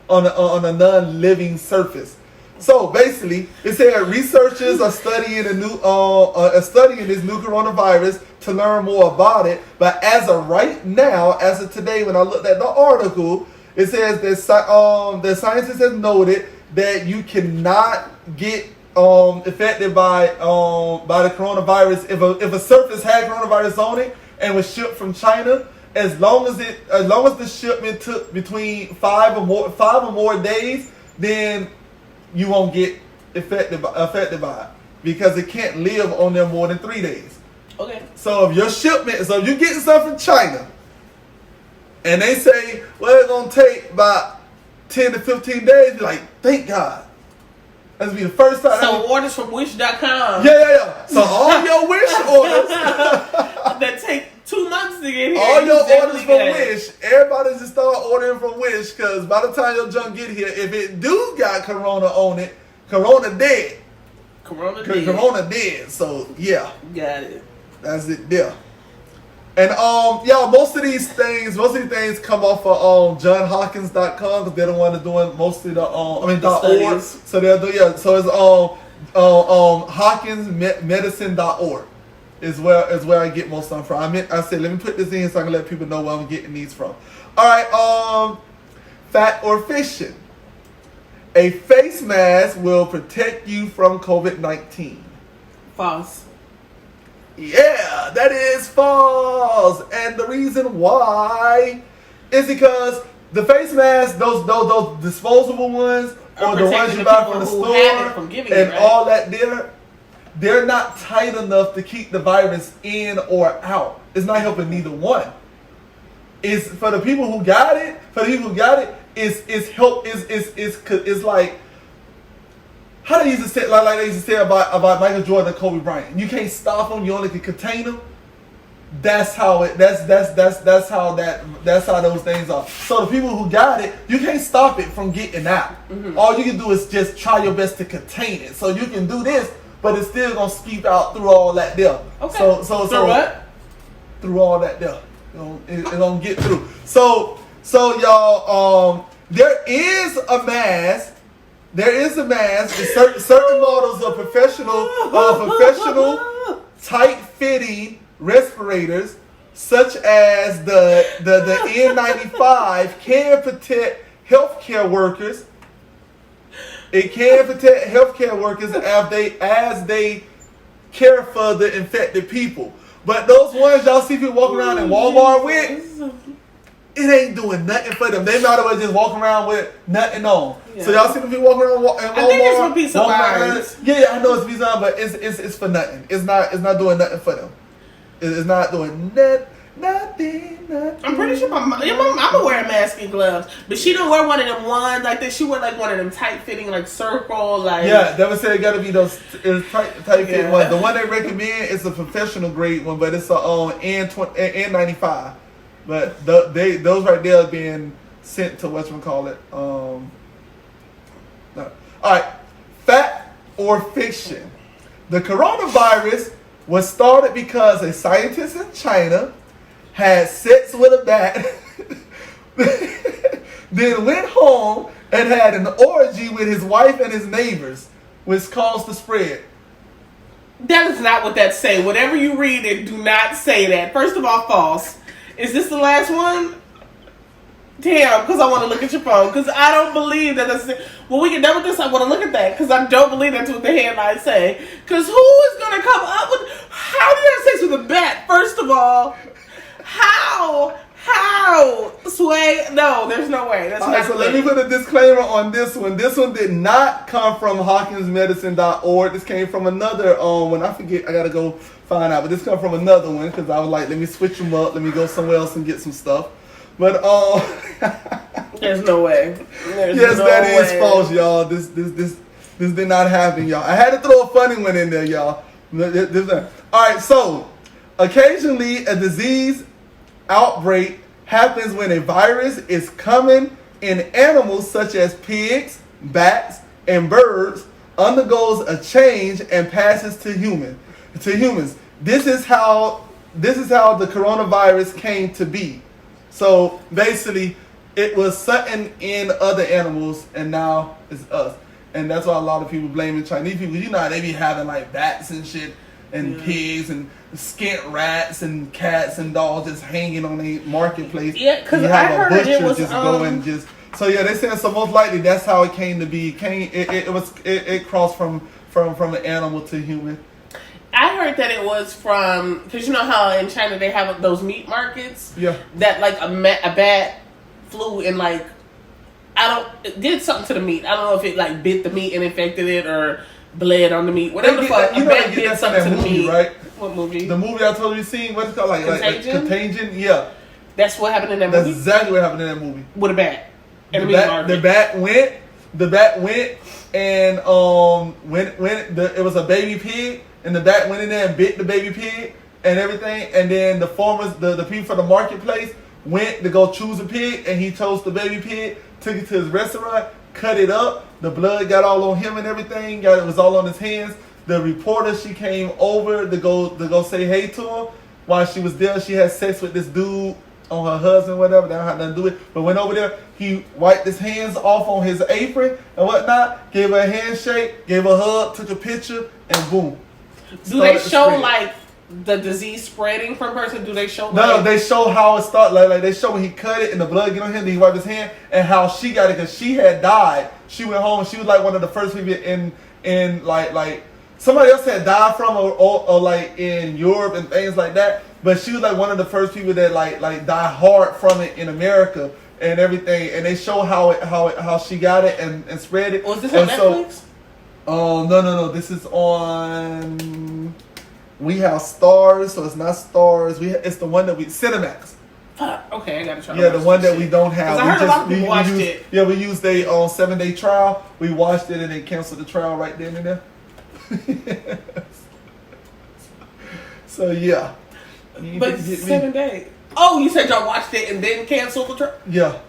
non-living surface. So basically, it said researchers are studying this new coronavirus to learn more about it. But as of right now, as of today, when I looked at the article, it says that scientists have noted that you cannot get affected by the coronavirus if a surface had coronavirus on it and was shipped from China. As long as the shipment took between 5 or more days, then you won't get affected by it because it can't live on there more than 3 days. Okay. So if you're getting stuff from China, and they say, well, it's gonna take about 10 to 15 days, you're like, thank God. That's be the first time. So orders from Wish.com. Yeah. So all your Wish orders that take 2 months to get here. All your orders from Wish, everybody just start ordering from Wish, because by the time your junk get here, if it do got Corona on it, Corona dead. Corona dead. So yeah. Got it. That's it there. And y'all, most of these things come off of JohnHopkins.com, because they're the one that's doing most of the .org. So they'll do So it's HopkinsMedicine.org is where I get most of them from. I said let me put this in so I can let people know where I'm getting these from. All right, fact or fiction. A face mask will protect you from COVID-19. False. Yeah, that is false. And the reason why is because the face masks, those disposable ones, or the ones you buy from the store, and all that, they're not tight enough to keep the virus in or out. It's not helping neither one. It's for the people who got it. It's like, how they used to say, like they used to say about Michael Jordan and Kobe Bryant. You can't stop them. You only can contain them. That's how those things are. So the people who got it, you can't stop it from getting out. Mm-hmm. All you can do is just try your best to contain it. So you can do this, but it's still gonna skeep out through all that there. Okay. So what? Through all that there, it's gonna get through. So y'all, there is a mask. Certain models of professional tight-fitting respirators, such as the N95, can protect healthcare workers. It can protect healthcare workers as they care for the infected people. But those ones y'all see people walking around in Walmart with, it ain't doing nothing for them. They might as well just walk around with nothing on. Yeah. So y'all see them people walking around in Walmart. I think it's for peace of mind. Yeah, I know it's peace of mind, but it's for nothing. It's not doing nothing for them. It's not doing nothing. I'm pretty sure I'm gonna wear a mask and gloves, but she don't wear one of them ones like that. She wear like one of them tight fitting, like circle, like. Yeah, they would say it gotta be those tight fit ones. The one they recommend is a professional grade one, but it's a N95. But those right there are being sent to whatchamacallit. No. All right, fact or fiction? The coronavirus was started because a scientist in China had sex with a bat, then went home and had an orgy with his wife and his neighbors, which caused the spread. That is not what that say. Whatever you read, it do not say that. First of all, false. Is this the last one? Damn, because I want to look at your phone. Because I don't believe that that's... When we get done with this, I want to look at that. Because I don't believe that's what the headlines say. Because who is going to come up with... How do you have sex with a bat, first of all? How? Sway? No, there's no way. That's not so let me put a disclaimer on this one. This one did not come from HawkinsMedicine.org. This came from another one. I forget. I got to go find out. But this come from another one because I was like, let me switch them up. Let me go somewhere else and get some stuff. But there's no way. Is false, y'all. This did not happen, y'all. I had to throw a funny one in there, y'all. All right, so occasionally a disease outbreak happens when a virus is common in animals such as pigs, bats, and birds, undergoes a change and passes to humans. This is how the coronavirus came to be. So basically, it was something in other animals, and now it's us. And that's why a lot of people blaming Chinese people. You know how they be having like bats and shit, and pigs and skint rats and cats and dogs just hanging on the marketplace. Yeah, because I heard it was just going just. So yeah, they said so. Most likely that's how it came to be. It crossed from an animal to human. I heard that it was from, because you know how in China they have those meat markets. Yeah. That like a bat flew and like it did something to the meat. I don't know if it like bit the meat and infected it or bled on the meat. Whatever the fuck. A bat did something to the meat. Right? What movie? The movie I told you seen. What's it called? Contagion? Contagion. Yeah. That's what happened in that movie. That's exactly what happened in that movie. With a bat. The bat went and it was a baby pig. And the bat went in there and bit the baby pig and everything. And then the farmers, the people from the marketplace went to go choose a pig. And he chose the baby pig, took it to his restaurant, cut it up. The blood got all on him and everything. It was all on his hands. The reporter, she came over to go say hey to him. While she was there, she had sex with this dude on her husband, whatever. They don't have nothing to do with it. But went over there, he wiped his hands off on his apron and whatnot. Gave her a handshake, gave her a hug, took a picture, and boom. Do they show like the disease spreading from person? Do they show? No, they show how it started. Like they show when he cut it and the blood get on him, then he wiped his hand, and how she got it because she had died. She went home. She was like one of the first people in like somebody else had died from or like in Europe and things like that. But she was like one of the first people that like died hard from it in America and everything. And they show how she got it and spread it. Was this on Netflix? Oh, no. This is on... We have Stars, so it's not Stars. It's the one that we... Cinemax. Okay, I gotta try. Yeah, the one that we don't have. I heard a lot of people watched it. Yeah, we used a 7-day trial. We watched it and they canceled the trial right then and there. So, yeah. But 7 days. Oh, you said y'all watched it and then canceled the trial? Yeah.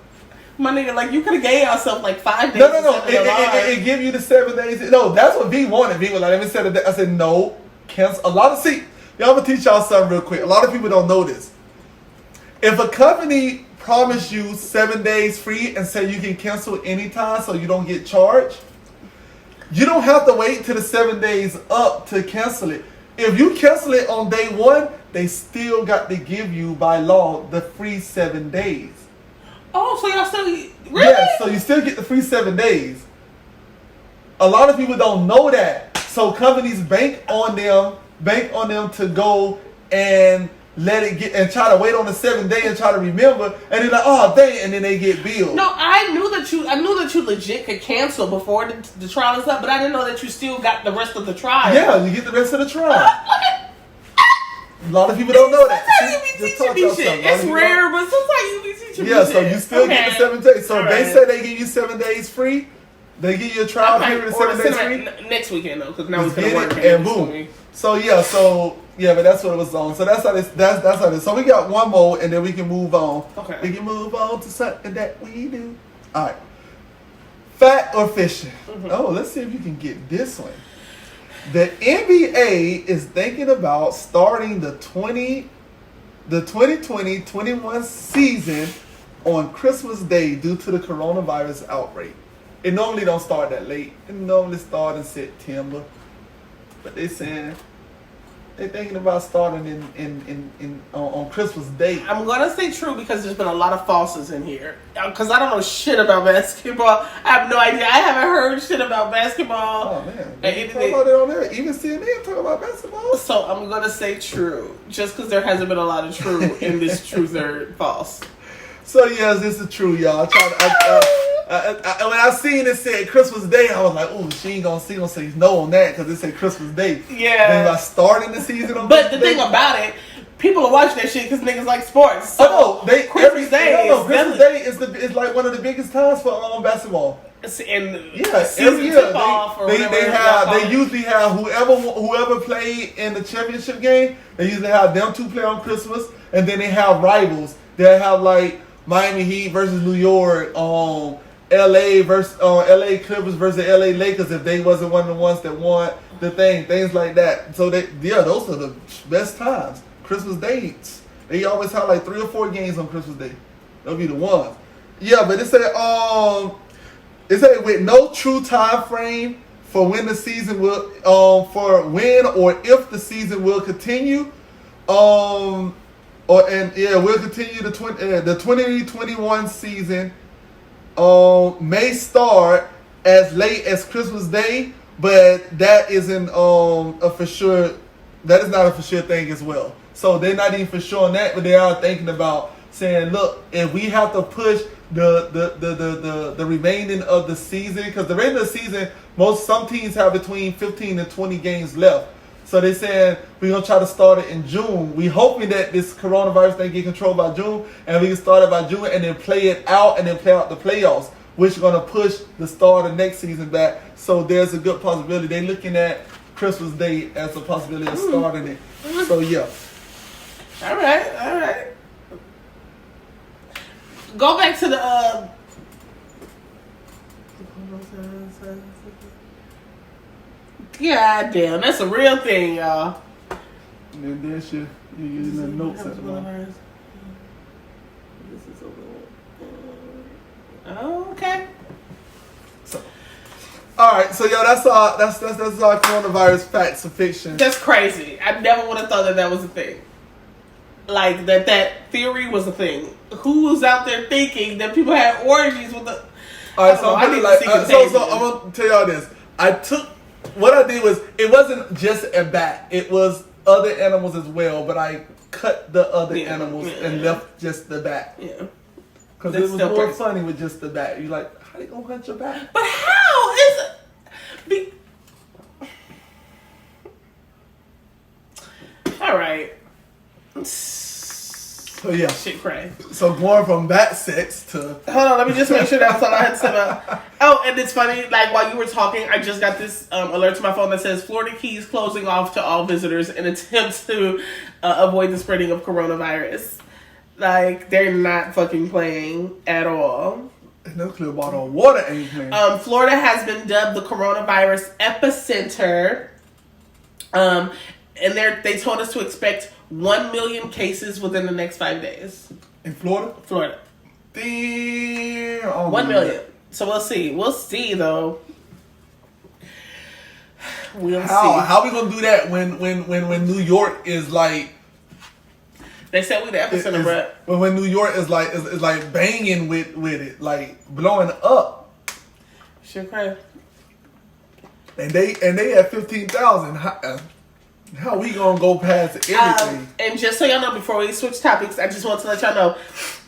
My nigga, like, you could have gave yourself like 5 days. No. It give you the 7 days. No, that's what V wanted. V was like, let me set it. I said, no, cancel. Y'all gonna teach y'all something real quick. A lot of people don't know this. If a company promise you 7 days free and say you can cancel anytime so you don't get charged, you don't have to wait till the 7 days up to cancel it. If you cancel it on day one, they still got to give you by law the free 7 days. Oh, so y'all still really? Yeah, so you still get the free 7 days. A lot of people don't know that. So companies bank on them to go and let it get and try to wait on the 7th day and try to remember, and they're like, oh dang, and then they get billed. No, I knew that you legit could cancel before the trial is up, but I didn't know that you still got the rest of the trial. Yeah, you get the rest of the trial. A lot of people don't know that. Sometimes you be teaching me shit. It's rare, but sometimes you be teaching me shit. Yeah, so you still get the 7 days. So All they right. say they give you 7 days free. They give you a trial period of 7 days free. Next weekend though, because now we're Just gonna get work it and boom. So but that's what it was on. So that's how this. That's how this. So we got one more, and then we can move on. Okay. We can move on to something that we do. All right. Fact or fiction? Mm-hmm. Oh, let's see if you can get this one. The NBA is thinking about starting the 2020-21 season on Christmas Day due to the coronavirus outbreak. It normally don't start that late. It normally start in September. But they saying they're thinking about starting on Christmas Day. I'm gonna say true because there's been a lot of falses in here. Because I don't know shit about basketball. I have no idea. I haven't heard shit about basketball. Oh man, they talk about it on there. Even CNN talk about basketball. So I'm gonna say true, just because there hasn't been a lot of true in this truth or false. So yes, this is true, y'all. When I seen it said Christmas Day, I was like, "Oh, she ain't gonna say no on that because it said Christmas Day." Yeah. Then about starting the season on. But the thing about it, people are watching that shit because niggas like sports. So Christmas Day is like one of the biggest times for basketball. And Every year they use usually have whoever played in the championship game. They usually have them two play on Christmas, and then they have rivals. They have like Miami Heat versus New York, LA versus LA Clippers versus LA Lakers if they wasn't one of the ones that won the things like that. So those are the best times. Christmas dates. They always have like 3 or 4 games on Christmas Day. They'll be the ones. Yeah, but it said with no true time frame for when the season will for when or if the season will continue. We'll continue the 2021 season. May start as late as Christmas Day, but that isn't a for sure. That is not a for sure thing as well. So they're not even for sure on that, but they are thinking about saying, look, if we have to push the remaining of the season, because the remainder of the season, some teams have between 15 and 20 games left. So they saying we're gonna try to start it in June. We hoping that this coronavirus thing get controlled by June, and we can start it by June, and then play it out, and then play out the playoffs, which is gonna push the start of next season back. So there's a good possibility. They're looking at Christmas Day as a possibility of starting it. So yeah. All right. Go back to the. God damn, that's a real thing, y'all. And then you're using the notes at the moment. Okay. So, all right. So yo, that's our coronavirus facts or fiction. That's crazy. I never would have thought that was a thing. Like that theory was a thing. Who was out there thinking that people had orgies with the? All right. So I'm gonna tell y'all this. What I did was, it wasn't just a bat. It was other animals as well, but I cut the other animals and left just the bat. Yeah. Because it was more funny with just the bat. You're like, how they gonna hunt your bat? But how is it? All right. So yeah. Shit cray. So going from bat sex to... Hold on, let me just make sure that's all I had to say about... Oh, and it's funny, like while you were talking, I just got this alert to my phone that says Florida Keys closing off to all visitors in attempt to avoid the spreading of coronavirus. Like, they're not fucking playing at all. No clear bottle of water ain't playing. Florida has been dubbed the coronavirus epicenter. And they told us to expect 1 million cases within the next 5 days. In Florida? Florida. Damn. Oh, 1 million. So we'll see. We'll see, though. We'll see. How we gonna do that when New York is like... They said we the epicenter, bro. But when New York is like banging with it, like blowing up. Shit crazy. And they had 15,000. How we gonna go past everything? And just so y'all know, before we switch topics, I just want to let y'all know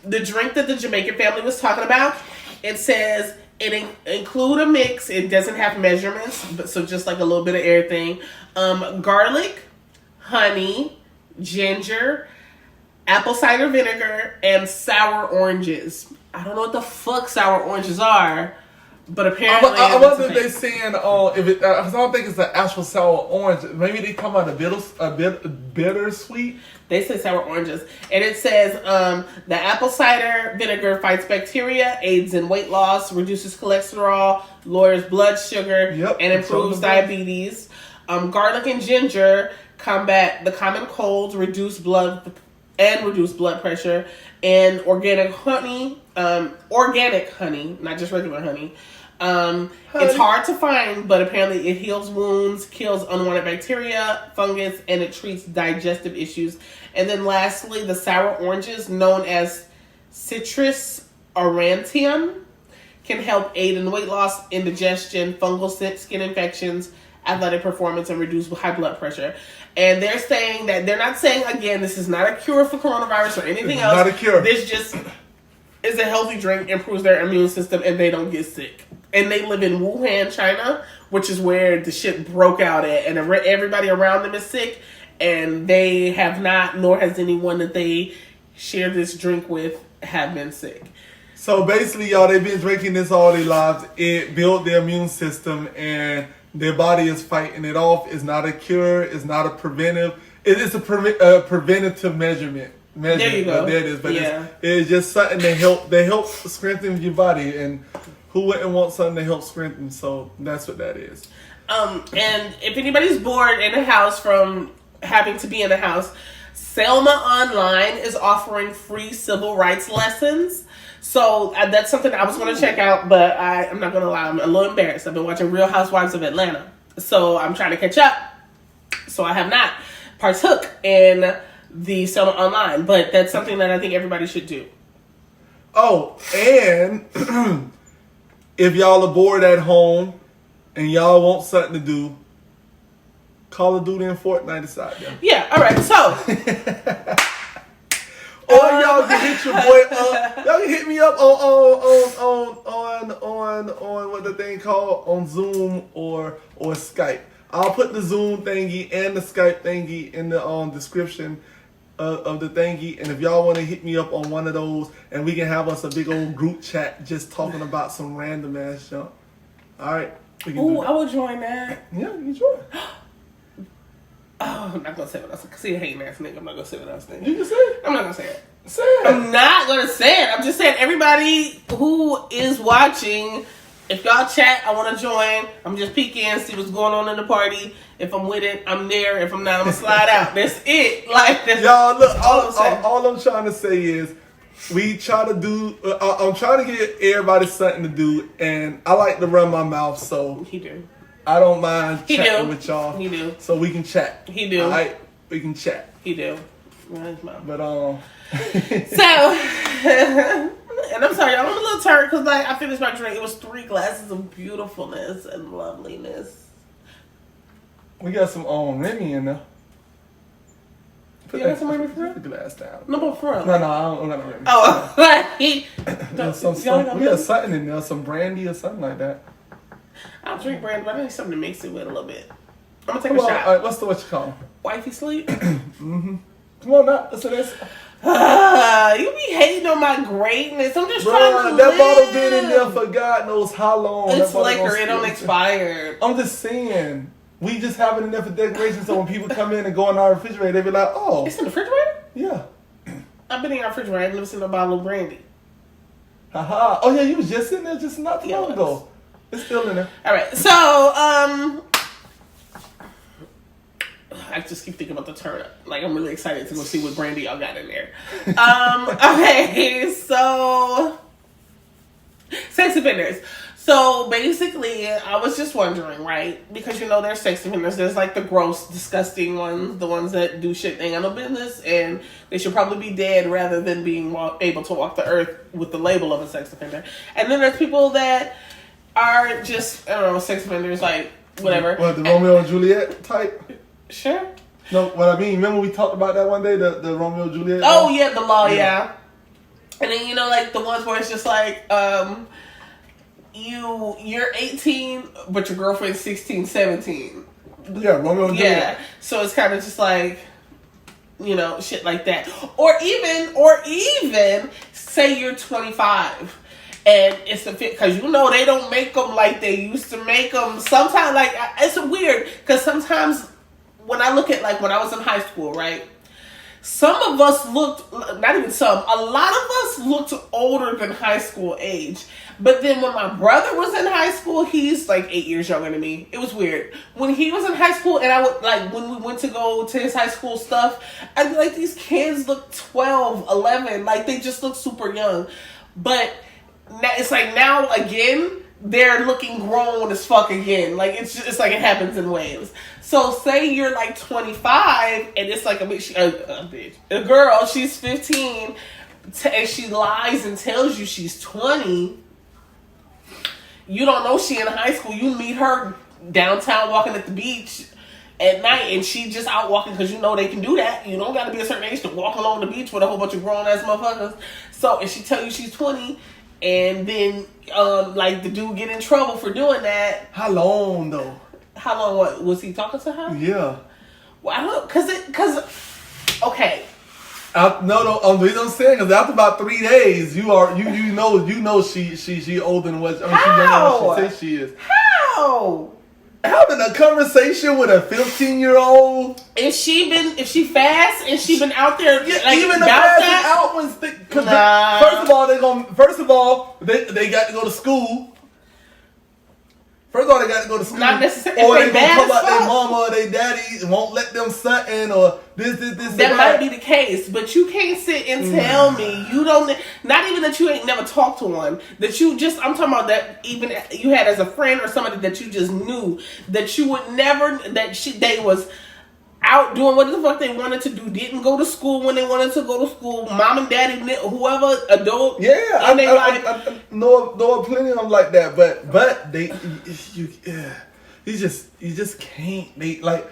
the drink that the Jamaican family was talking about. It says it include a mix. It doesn't have measurements, but so just like a little bit of everything. Garlic, honey, ginger, apple cider vinegar, and sour oranges. I don't know what the fuck sour oranges are, but apparently I wonder if they saying if it. Cause I don't think it's the actual sour orange. Maybe they come out of bittersweet. They say sour oranges, and it says the apple cider vinegar fights bacteria, aids in weight loss, reduces cholesterol, lowers blood sugar, and improves diabetes. Garlic and ginger combat the common colds, reduce blood pressure, and organic honey, not just regular honey. It's hard to find, but apparently it heals wounds, kills unwanted bacteria, fungus, and it treats digestive issues. And then lastly, the sour oranges, known as citrus aurantium, can help aid in weight loss, indigestion, fungal skin infections, athletic performance, and reduce high blood pressure. And they're saying that, they're not saying, again, this is not a cure for coronavirus or anything else. Not a cure. This just is a healthy drink, improves their immune system, and they don't get sick. And they live in Wuhan, China, which is where the shit broke out at. And everybody around them is sick. And they have not, nor has anyone that they share this drink with, have been sick. So basically, y'all, they've been drinking this all their lives. It built their immune system, and their body is fighting it off. It's not a cure. It's not a preventive. It is a preventative measurement. There you go. But there it is. But it's just something that help strengthen your body. And who wouldn't want something to help strengthen? So that's what that is. And if anybody's bored in the house from having to be in the house, Selma Online is offering free civil rights lessons. So that's something I was going to check out, but I'm not going to lie, I'm a little embarrassed. I've been watching Real Housewives of Atlanta, so I'm trying to catch up. So I have not partook in the Selma Online, but that's something that I think everybody should do. Oh, and if y'all are bored at home and y'all want something to do, Call of Duty and Fortnite aside, yeah. Yeah, all right, so. Or y'all can hit your boy up. Y'all can hit me up on what the thing called, on Zoom or Skype. I'll put the Zoom thingy and the Skype thingy in the description of the thingy. And if y'all want to hit me up on one of those, and we can have us a big old group chat just talking about some random ass junk. All right. Ooh, I would join that. Yeah, you join. Oh, I'm not gonna say what I was. See a hating ass nigga. I'm not gonna say what I was thinking. You can say it. I'm not gonna say it. Say it. I'm not gonna say it. I'm just saying, everybody who is watching, if y'all chat, I want to join. I'm just peeking, see what's going on in the party. If I'm with it, I'm there. If I'm not, I'm gonna slide out. That's it. Like, that's y'all, look. all All I'm trying to say is, we try to do. I'm trying to get everybody something to do, and I like to run my mouth, so he do. I don't mind chatting with y'all. He do. So we can chat. He do. All right, we can chat. He do. But So, and I'm sorry, y'all, I'm a little tired because like I finished my drink. It was 3 glasses of beautifulness and loveliness. we got some Remy in there. You got some Remy for real? Put the glass down. No, but for real. No, I don't got no Remy. Oh, we got something in there, some brandy or something like that. I'll drink brandy, but I need something to mix it with a little bit. I'm gonna take a shot. All right, what you call? Wifey sleep. Mm-hmm. Come on now. So that's. You be hating on my greatness. I'm just trying to that live. bottle been in there for God knows how long. It's liquor. It don't expire. I'm just saying. We just have it in there for decoration, so when people come in and go in our refrigerator, they be like, "Oh, it's in the refrigerator." Yeah. I've been in our refrigerator. I've never seen a bottle of brandy. Haha. Oh yeah, you was just in there just not too long ago. It's still in there. All right. So I just keep thinking about the turn up. Like, I'm really excited to go see what brandy y'all got in there. Okay, so sex offenders. So basically, I was just wondering, right? Because there's sex offenders. There's like the gross, disgusting ones, the ones that do shit they ain't got no business, and they should probably be dead rather than being able to walk the earth with the label of a sex offender. And then there's people that are just, I don't know, sex offenders, like whatever. What, the Romeo and Juliet type? Sure. No, what I mean, remember we talked about that one day, the Romeo and Juliet? Oh yeah, the law, yeah. And then like the ones where it's just like, you're 18, but your girlfriend's 16, 17. Yeah, Romeo and Juliet. Yeah, so it's kind of just like, shit like that. Or even say you're 25. And it's a fit because they don't make them like they used to make them. Sometimes, like, it's weird because sometimes when I look at, like, when I was in high school, right? Some of us looked, not even some, a lot of us looked older than high school age. But then when my brother was in high school, he's like 8 years younger than me. It was weird. When he was in high school and I would, like, when we went to go to his high school stuff, I'd be like, these kids look 12, 11. Like, they just look super young. But now, it's like now again they're looking grown as fuck again. Like it's like it happens in waves. So say you're like 25 and it's like a girl, she's 15 and she lies and tells you she's 20. You don't know she in high school. You meet her downtown walking at the beach at night and she just out walking because they can do that. You don't got to be a certain age to walk along the beach with a whole bunch of grown ass motherfuckers. So and she tell you she's 20. And then, like, the dude get in trouble for doing that. How long, though? How long, what? Was he talking to her? Yeah. Well, I don't, okay. No, the reason I'm saying, because after about 3 days, you know she older than what, she's younger than she says she is. How? Having a conversation with a 15-year-old. If she fast and she been out there, like, even the fast out ones, first of all, they got to go to school. Not necessarily. Or they gonna come out their mama or their daddy won't let them something or this. That might be the case, but you can't sit and tell me you don't. Not even that you ain't never talked to one. That you just. I'm talking about that even you had as a friend or somebody that you just knew that you would never. They was out doing what the fuck they wanted to do. Didn't go to school when they wanted to go to school. Mom and daddy, whoever adult. Yeah, I know plenty of them like that. But you just can't. They like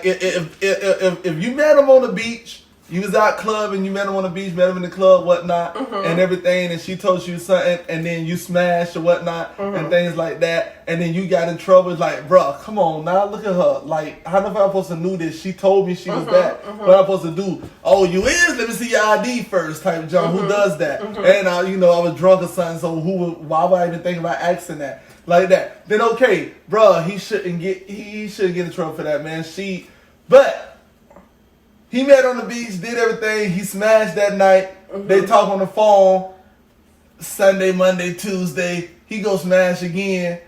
if you met them on the beach, you was out clubbing, you met them on the beach, met them in the club, whatnot, and everything, and she told you something, and then you smashed or whatnot, and things like that, and then you got in trouble. It's like, bruh, come on now, look at her. Like, how the fuck am I supposed to know this? She told me she was that. What am I supposed to do? Oh, you is? Let me see your ID first, type John. Who does that? And I was drunk or something, so why would I even think about asking that? Like that. Then okay, bruh, he shouldn't get in trouble for that, man. But he met on the beach, did everything. He smashed that night. They talk on the phone. Sunday, Monday, Tuesday. He go smash again.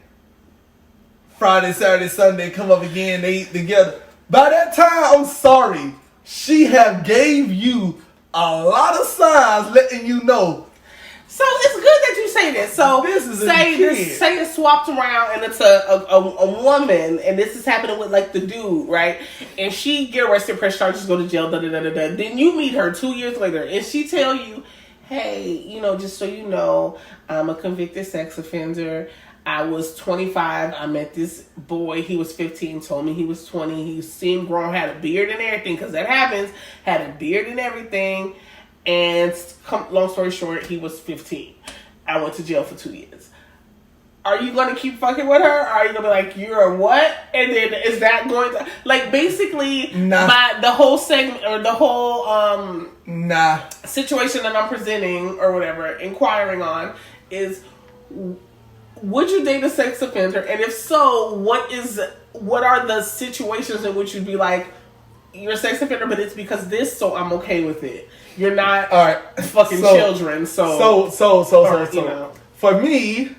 Friday, Saturday, Sunday, come up again. They eat together. By that time, I'm sorry. She have gave you a lot of signs letting you know. So it's good that you say this. So say it's swapped around and it's a woman and this is happening with like the dude, right? And she get arrested, press charges, go to jail, Then you meet her 2 years later and she tell you, hey, just so you know, I'm a convicted sex offender. I was 25. I met this boy. He was 15. Told me he was 20. He seemed grown, had a beard and everything, because that happens. Had a beard and everything. And long story short, he was 15. I went to jail for 2 years. Are you going to keep fucking with her? Or are you going to be like, you're a what? And then is that going to... Like, basically, the whole segment, or the whole situation that I'm presenting, or whatever, inquiring on, is... Would you date a sex offender? And if so, what are the situations in which you'd be like, you're a sex offender, but it's because this, so I'm okay with it. You're not fucking children, so. For me,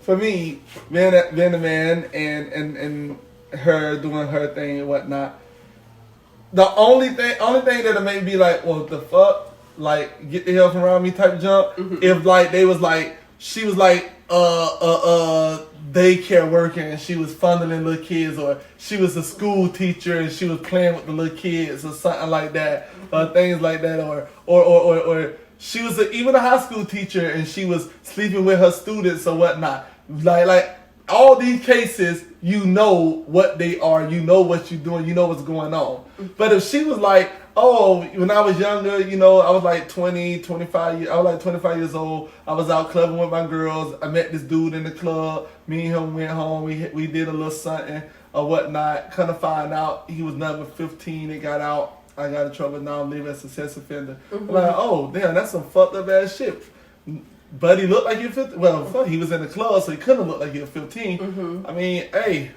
being a man and her doing her thing and whatnot, the only thing that'll make me be like, well, the fuck, like, get the hell from around me type jump, if like they was like, she was like, daycare worker and she was fondling little kids, or she was a school teacher and she was playing with the little kids or something like that, or things like that, or she was even a high school teacher and she was sleeping with her students or whatnot. Like all these cases, you know what they are, you know what you're doing, you know what's going on. But if she was like, oh, when I was younger, you know, I was like 20, 25 years, I was like 25 years old, I was out clubbing with my girls, I met this dude in the club, me and him went home, we did a little something or whatnot, kind of find out he was number 15 and got out, I got in trouble, now I'm living as a sex offender. I'm like, oh, damn, that's some fucked up ass shit. Buddy looked like he was 15. Well, fuck, he was in the club, so he couldn't look like he was 15. I mean, hey,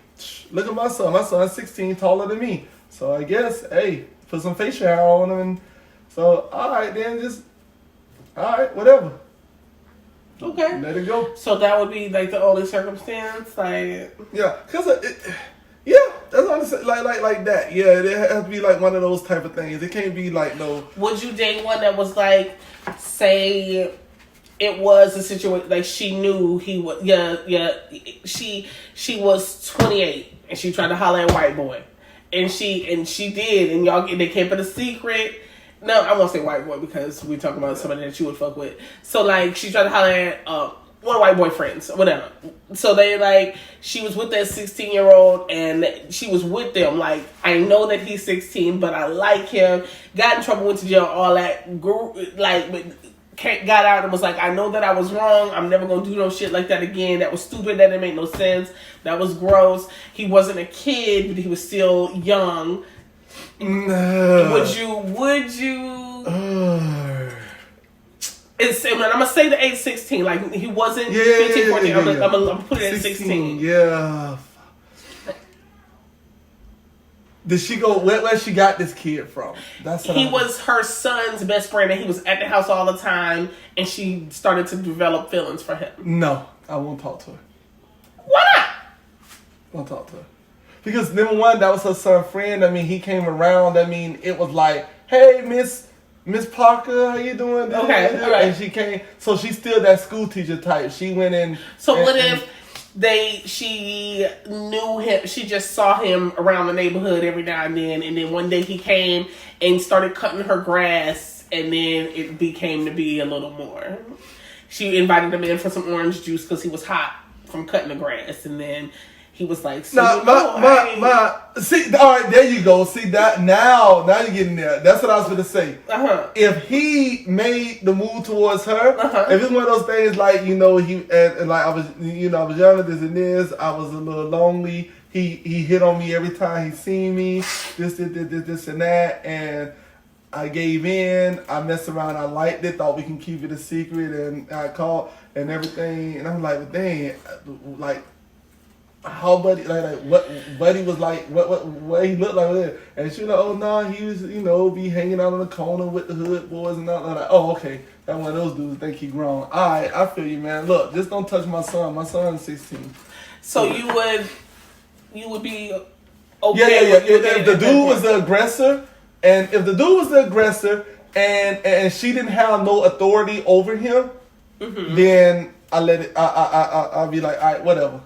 look at my son. My son's 16, taller than me. So I guess, hey, put some facial hair on him. And so, all right, then all right, whatever. Okay. Let it go. So that would be like the only circumstance, like. Yeah, cause yeah, that's what I'm saying. Like that. Yeah, it has to be like one of those type of things. It can't be like no. Would you date one that was like, say, it was a situation like she knew he was she was 28 and she tried to holler at white boy, and she did, and y'all they kept it a secret. No, I won't say white boy because we're talking about somebody that you would fuck with. So like she tried to holler at one of white boyfriends or whatever. So they like she was with that 16-year-old and she was with them. Like, I know that he's 16, but I like him. Got in trouble, went to jail, all that. Got out and was like, I know that I was wrong. I'm never gonna do no shit like that again. That was stupid. That didn't make no sense. That was gross. He wasn't a kid, but he was still young. Would you? I'm gonna say the age 16. Like he wasn't 15, 14. I'm gonna put it at 16. Yeah. Did she go? Where she got this kid from? He was her son's best friend, and he was at the house all the time. And she started to develop feelings for him. No, I won't talk to her. Why not? Won't talk to her because number one, that was her son's friend. I mean, he came around. I mean, it was like, hey, Miss Parker, how you doing? Okay, all right. And she came, so she's still that school teacher type. She went in. So what if she knew him, she just saw him around the neighborhood every now and then one day he came and started cutting her grass, and then it became to be a little more. She invited him in for some orange juice because he was hot from cutting the grass, and then he was like, so see, all right, there you go. See that now you're getting there. That's what I was gonna say. If he made the move towards her, if it's one of those things like, you know, he and like I was younger, this and this, I was a little lonely. He hit on me every time he seen me, this and that, and I gave in. I messed around. I liked it. Thought we can keep it a secret, and I called and everything. And I'm like, dang, like. How Buddy what Buddy was like, what he looked like, and she like, oh no, he was, you know, be hanging out on the corner with the hood boys and all. Like, oh okay, that one of those dudes think he grown. All right, I feel you, man. Look, just don't touch my son. My son's 16. So you would be okay. Yeah. If the dude was the aggressor, and she didn't have no authority over him, then I let it. I'll be like, all right, whatever.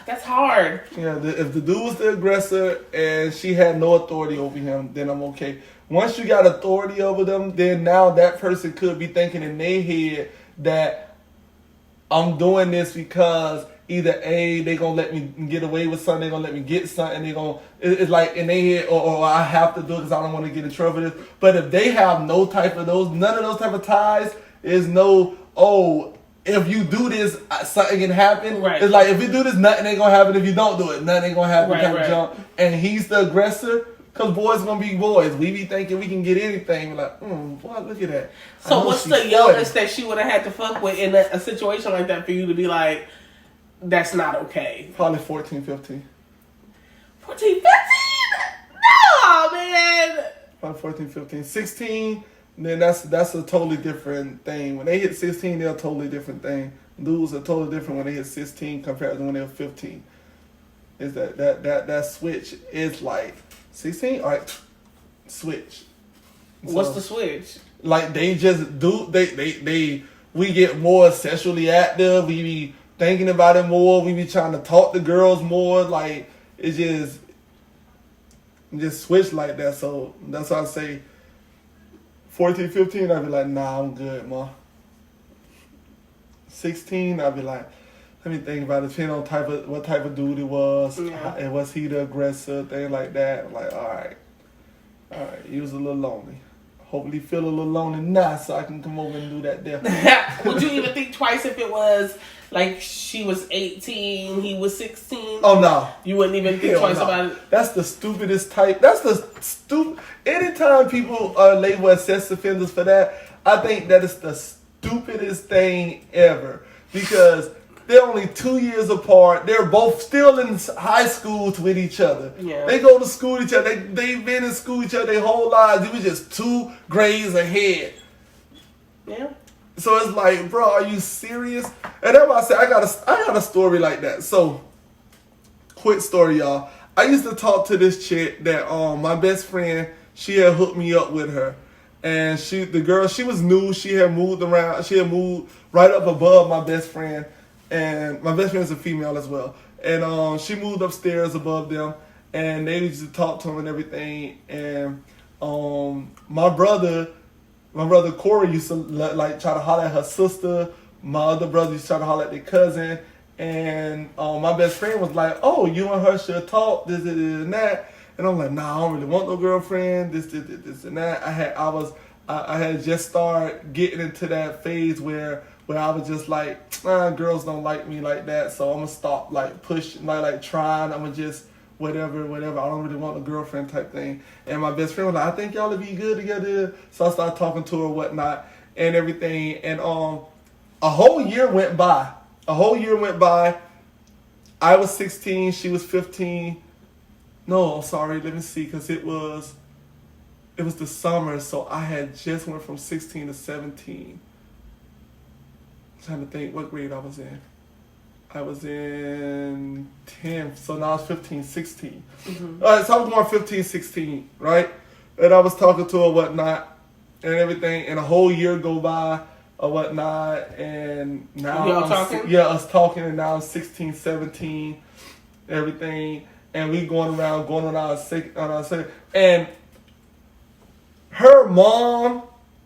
That's hard. Yeah, if the dude was the aggressor and she had no authority over him, then I'm okay. Once you got authority over them, then now that person could be thinking in their head that I'm doing this because either A, they gonna let me get away with something, they gonna let me get something, it's like in their head, or I have to do it because I don't want to get in trouble with this. But if they have none of those type of ties, is no, if you do this, something can happen. Right. It's like, if you do this, nothing ain't gonna happen. If you don't do it, nothing ain't gonna happen. Right. Jump. And he's the aggressor, because boys gonna be boys. We be thinking we can get anything. We're like, boy, look at that. So what's the youngest that she would have had to fuck with in a situation like that for you to be like, that's not okay? Probably 14, 15. 14, 15? No, man. Probably 14, 15. 16... then that's a totally different thing. When they hit 16, they're a totally different thing. Dudes are totally different when they hit 16 compared to when they're 15. Is that switch is like 16? All right, switch. What's the switch? Like they just do we get more sexually active. We be thinking about it more. We be trying to talk to girls more. Like it just switch like that. So that's why I say 14, 15, I'd be like, nah, I'm good, ma. 16, I'd be like, let me think about it. Depending on what type of dude it was, Yeah. and was he the aggressor, thing like that. I'm like, all right, he was a little lonely. Hopefully, feel a little lonely now, so I can come over and do that there. Would you even think twice if it was like she was 18, he was 16? Oh no, You wouldn't even think twice about it. That's the stupidest type. That's the stupid. Anytime people are labeled as sex offenders for that, I think that is the stupidest thing ever because they're only 2 years apart. They're both still in high school with each other. Yeah. They go to school with each other. They've been in school with each other their whole lives. It was just 2 grades ahead. Yeah. So it's like, bro, are you serious? And that's why I said I got a story like that. So, quick story, y'all. I used to talk to this chick that my best friend, she had hooked me up with her. And she was new. She had moved around. She had moved right up above my best friend. And my best friend is a female as well. And she moved upstairs above them. And they used to talk to him and everything. And my brother Corey used to like try to holler at her sister. My other brother used to try to holler at their cousin. And my best friend was like, oh, you and her should talk, this and that. And I'm like, nah, I don't really want no girlfriend, this and that. I had just started getting into that phase where I was just like, girls don't like me like that, so I'm gonna stop like pushing, like trying. I'm gonna just whatever. I don't really want a girlfriend type thing. And my best friend was like, I think y'all would be good together. So I started talking to her, whatnot, and everything. And a whole year went by. I was 16, she was 15. No, I'm sorry, let me see, because it was the summer, so I had just went from 16 to 17. I'm trying to think what grade I was in. I was in 10th, so now I was 15, 16. Mm-hmm. All right, so I was going 15, 16, right? And I was talking to her, whatnot, and everything, and a whole year go by, or whatnot, and now us talking, and now I'm 16, 17, everything. And we going on our second. And her mom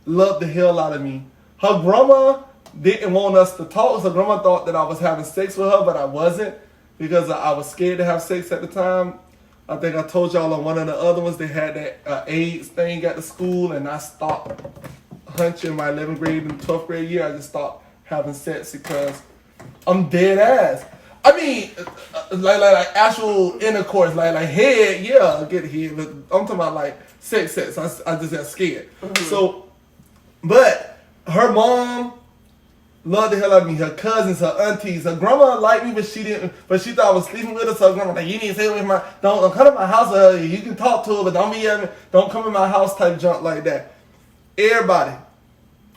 loved the hell out of me. Her grandma didn't want us to talk. So grandma thought that I was having sex with her, but I wasn't because I was scared to have sex at the time. I think I told y'all on one of the other ones, they had that AIDS thing at the school, and I stopped hunching my 11th grade and 12th grade year. I just stopped having sex because I'm dead ass. I mean, like actual intercourse, like head, yeah, I get head, but I'm talking about like sex. I just got scared. Mm-hmm. So, but her mom loved the hell out of me. Her cousins, her aunties, her grandma liked me, but she didn't. But she thought I was sleeping with her. So her grandma like, you need to stay with my. Don't come to my house. You can talk to her, but don't come in my house type junk like that. Everybody.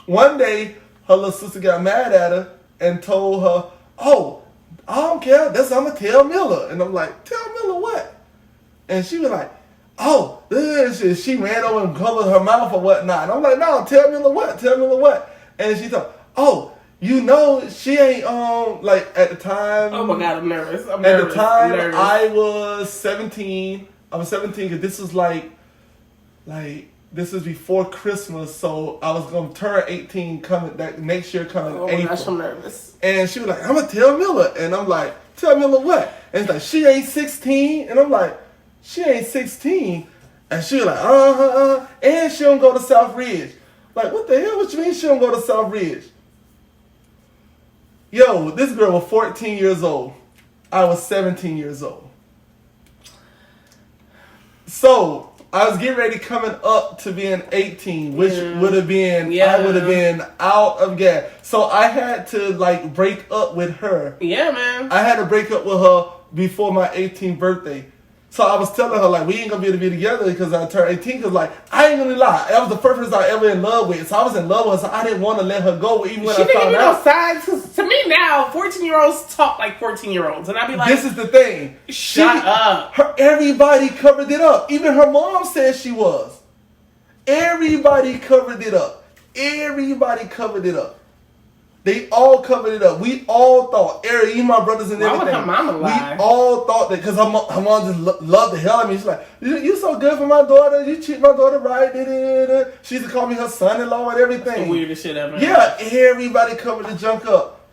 One day, her little sister got mad at her and told her, "Oh, I don't care. I'm gonna tell Miller." And I'm like, "Tell Miller what?" And she was like, "Oh," she ran over and covered her mouth or whatnot. And I'm like, "No, tell Miller what? Tell Miller what?" And she thought, "Oh, you know, she ain't like at the time." Oh my God, I'm nervous. At the time, I was 17. I was 17 because this was like this is before Christmas, so I was gonna turn 18 that next year coming April. Oh my gosh, I'm nervous. And she was like, "I'm gonna tell Miller," and I'm like, "Tell Miller what?" And it's like, "She ain't 16," and I'm like, "She ain't 16," and she was like, and she don't go to South Ridge. Like, what the hell? What you mean she don't go to South Ridge? Yo, this girl was 14 years old. I was 17 years old. So I was getting ready coming up to being 18, which would have been, I would have been out of gas. So I had to like break up with her. Yeah, man. I had to break up with her before my 18th birthday. So I was telling her like, we ain't gonna be able to be together because I turned 18. Cause like, I ain't gonna lie, that was the first person I ever in love with. So I was in love with her, so I didn't want to let her go even when I found out. She didn't give me no signs. To me now, 14-year-olds talk like 14-year-olds. And I'd be like, this is the thing. Shut up. Everybody covered it up. Even her mom said she was. Everybody covered it up. Everybody covered it up. They all covered it up. We all thought, even my brothers and everything. Why would her mama lie? We all thought that because her mom just loved the hell out of me. She's like, you so good for my daughter. You treat my daughter right. She used to call me her son-in-law and everything. That's the weirdest shit ever. Yeah, everybody covered the junk up.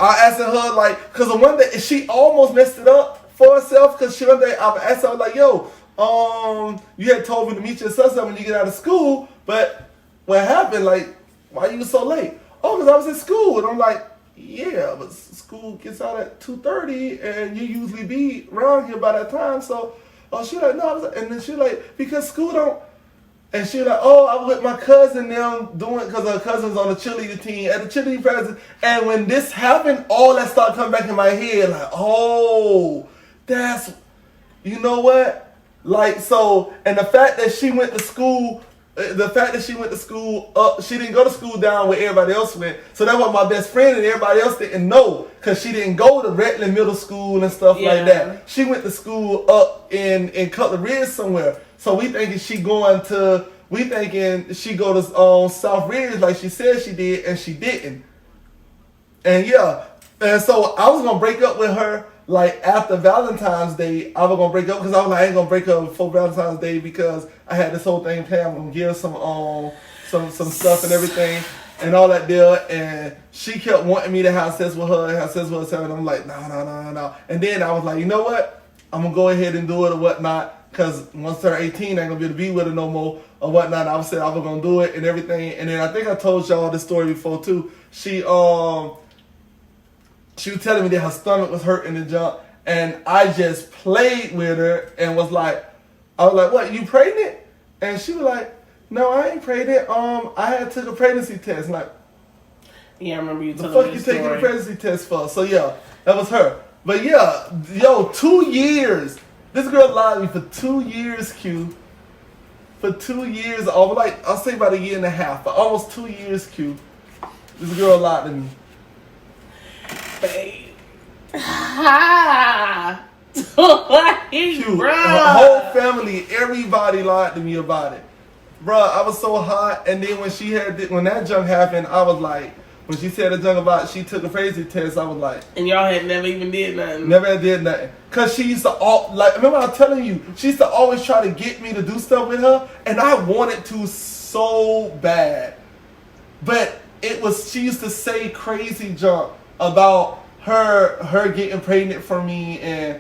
I asked her like, cause one day she almost messed it up for herself. Cause one day I asked her like, yo, you had told me to meet your sister when you get out of school, but what happened? Like, why you so late? Oh, cause I was in school, and I'm like, yeah, but school gets out at 2:30, and you usually be around here by that time. So, she like, no, and then she like, because school don't. And she like, oh, I was with my cousin now doing, because her cousin's on the cheerleader team, at the cheerleading practice. And when this happened, all that started coming back in my head. Like, oh, that's, you know what? Like, so, and the fact that she went to school, she didn't go to school down where everybody else went. So that was my best friend, and everybody else didn't know, because she didn't go to Redland Middle School and stuff like that. She went to school up in Cutler Ridge somewhere. So we thinking she go to South Ridge like she said she did, and she didn't. And yeah, and so I was gonna break up with her like after Valentine's Day. I was gonna break up because I was like, I ain't gonna break up before Valentine's Day because I had this whole thing planned. I'm gonna give her some stuff and everything and all that there. And she kept wanting me to have sex with her, and I'm like, no. And then I was like, you know what? I'm gonna go ahead and do it or whatnot. Because once they're 18, I ain't going to be able to be with her no more or whatnot. I said I was going to do it and everything. And then I think I told y'all this story before, too. She was telling me that her stomach was hurting and junk. And I just played with her and was like, what, you pregnant? And she was like, no, I ain't pregnant. I had took a pregnancy test. Like, yeah, I remember you telling me the fuck you taking a pregnancy test for? So, yeah, that was her. But, yeah, 2 years. This girl lied to me for 2 years, Q. For 2 years, I'll say about a year and a half, but almost 2 years, Q. This girl lied to me. Babe. Q, her whole family, everybody lied to me about it. Bruh, I was so hot, and then when that junk happened, I was like, when she said the junk about she took a pregnancy test, I was like... And y'all had never even did nothing. Never did nothing. Because she used to... remember I was telling you, she used to always try to get me to do stuff with her, and I wanted to so bad. But she used to say crazy junk about her getting pregnant for me, and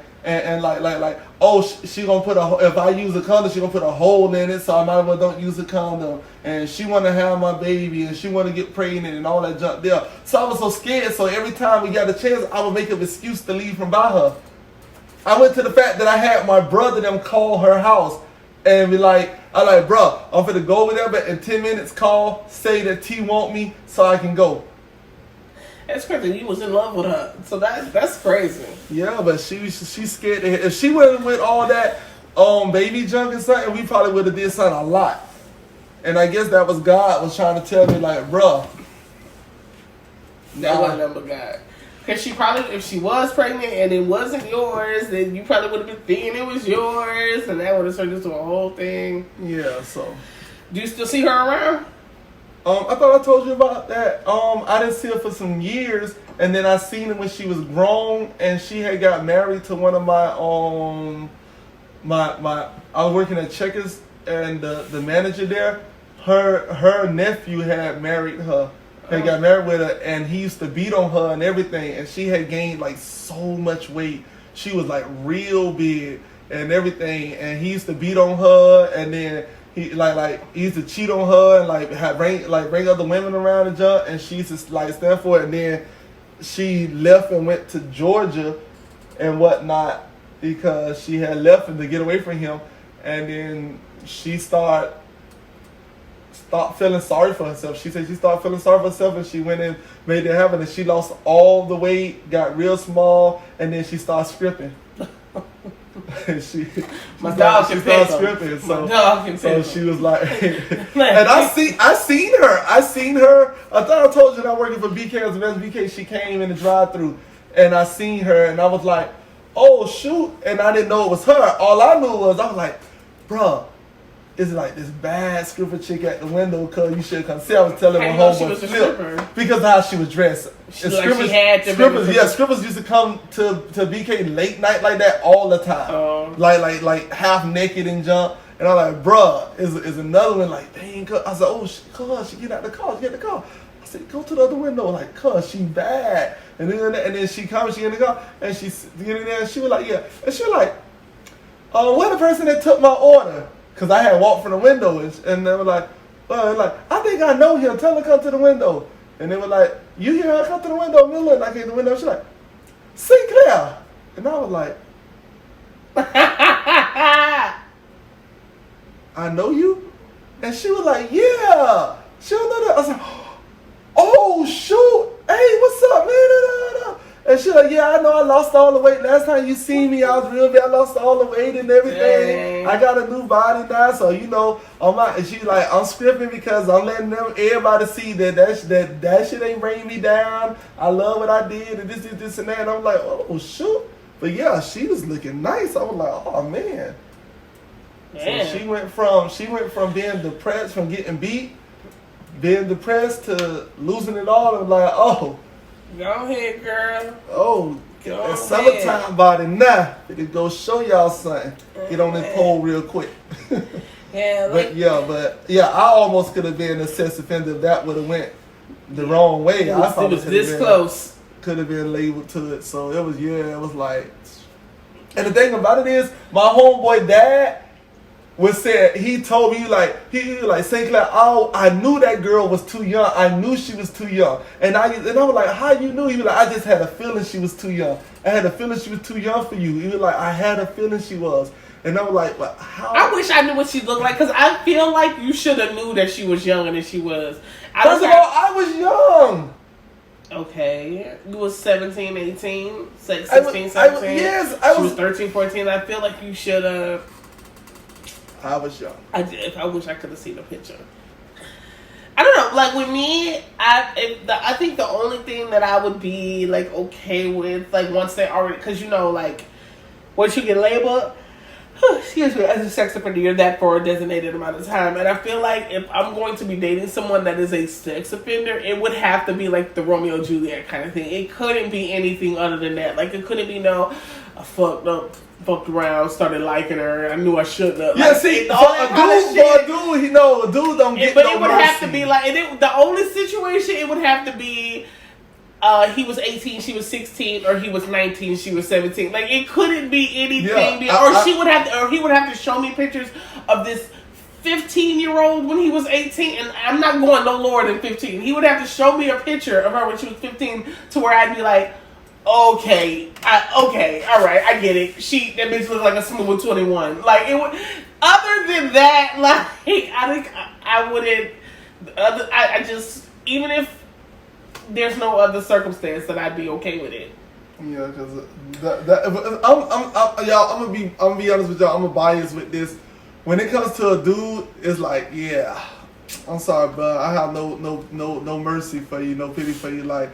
oh, she gonna put if I use a condom, she gonna put a hole in it, so I might as well don't use a condom. And she wanna have my baby, and she wanna get pregnant, and all that junk there. So I was so scared. So every time we got a chance, I would make an excuse to leave from by her. I went to the fact that I had my brother them call her house and be like, bruh, I'm finna go over there, but in 10 minutes call, say that T want me so I can go. That's crazy. You was in love with her, so that's crazy. Yeah, but she's scared. If she went with all that baby junk and something, we probably would have did something a lot. And I guess that was God was trying to tell me, like, bruh. That wasn't number God. Because she probably, if she was pregnant and it wasn't yours, then you probably would have been thinking it was yours, and that would have turned into a whole thing. Yeah. So. Do you still see her around? I thought I told you about that. I didn't see her for some years, and then I seen her when she was grown, and she had got married to one of my I was working at Checkers, and the manager there, her nephew had married her, got married with her, and he used to beat on her and everything, and she had gained like so much weight. She was like real big and everything, and he used to beat on her, and then. He he used to cheat on her and bring other women around and jump, and she used to stand for it. And then she left and went to Georgia and whatnot because she had left him to get away from him. And then she stopped feeling sorry for herself. She said she started feeling sorry for herself, and she went and made it happen. And she lost all the weight, got real small, and then she started stripping. My dog can say scripting, so she was like, and I seen her. I thought I told you that I'm working for BK as a BK. She came in the drive-through, and I seen her, and I was like, oh shoot, and I didn't know it was her. All I knew was I was like, bruh, it's like this bad stripper chick at the window, cause you should come see. I was telling my homeboy Flip because of how she was dressed. Strippers used to come to BK late night like that all the time, like half naked and jump. And I'm like, bruh, is another one like, dang. I was like, oh, cuz she get out the car, I said, go to the other window, like, cuz she bad. And then she comes, she in the car, and she's getting there, and she was like, yeah. And she was like, what the person that took my order? Because I had walked from the window, and they were like, I think I know him. Tell her to come to the window. And they were like, you hear her come to the window, Miller? And I came to the window. She's like, Sinclair. And I was like, I know you? And she was like, yeah. She don't know that. I was like, oh, shoot. Hey, what's up, man? And she like, yeah, I know I lost all the weight. Last time you seen me, I was real bad. I lost all the weight and everything. Dang. I got a new body now, so and she like, I'm scripting because I'm letting everybody see that shit ain't bringing me down. I love what I did and this and that. And I'm like, oh shoot. But yeah, she was looking nice. I was like, oh man. So she went from being depressed from getting beat, being depressed to losing it all. And like, oh. Go ahead, girl. Oh, that summertime body now. It go show y'all something. Get on this pole real quick. Yeah, but I almost could have been a sex offender if that would have went the wrong way. It was this close. Could have been labeled to it. So it was like. And the thing about it is, my homeboy dad he told me, he was like, Sinclair, I knew that girl was too young. I knew she was too young. And I was like, how you knew? He was like, I just had a feeling she was too young. I had a feeling she was too young for you. He was like, I had a feeling she was. And I was like, well, how? I wish I knew what she looked like, because I feel like you should have knew that she was younger than she was. First of all, I was young. Okay. You was 17, 18, 16, 17. Yes, She was 13, 14. I feel like you should have. I was young. I did. I wish I could have seen the picture. I don't know. Like with me, I think the only thing that I would be like okay with, like once they already, because like once you get labeled, excuse me, as a sex offender, you're that for a designated amount of time. And I feel like if I'm going to be dating someone that is a sex offender, it would have to be like the Romeo and Juliet kind of thing. It couldn't be anything other than that. Like it couldn't be I fucked around, started liking her. I knew I shouldn't have. Yeah, see, a dude don't get but it would have to be like, the only situation it would have to be, he was 18, she was 16, or he was 19, she was 17. Like it couldn't be anything. He would have to show me pictures of this 15-year-old when he was 18, and I'm not going no lower than 15. He would have to show me a picture of her when she was 15 to where I'd be like, okay, all right, I get it. That bitch looked like a smooth 21. Like it would. Other than that, like I wouldn't. I just, even if there's no other circumstance, that I'd be okay with it. Yeah, because I'm gonna be honest with y'all. I'm a bias with this. When it comes to a dude, it's like, yeah, I'm sorry, bro. I have no mercy for you, no pity for you, like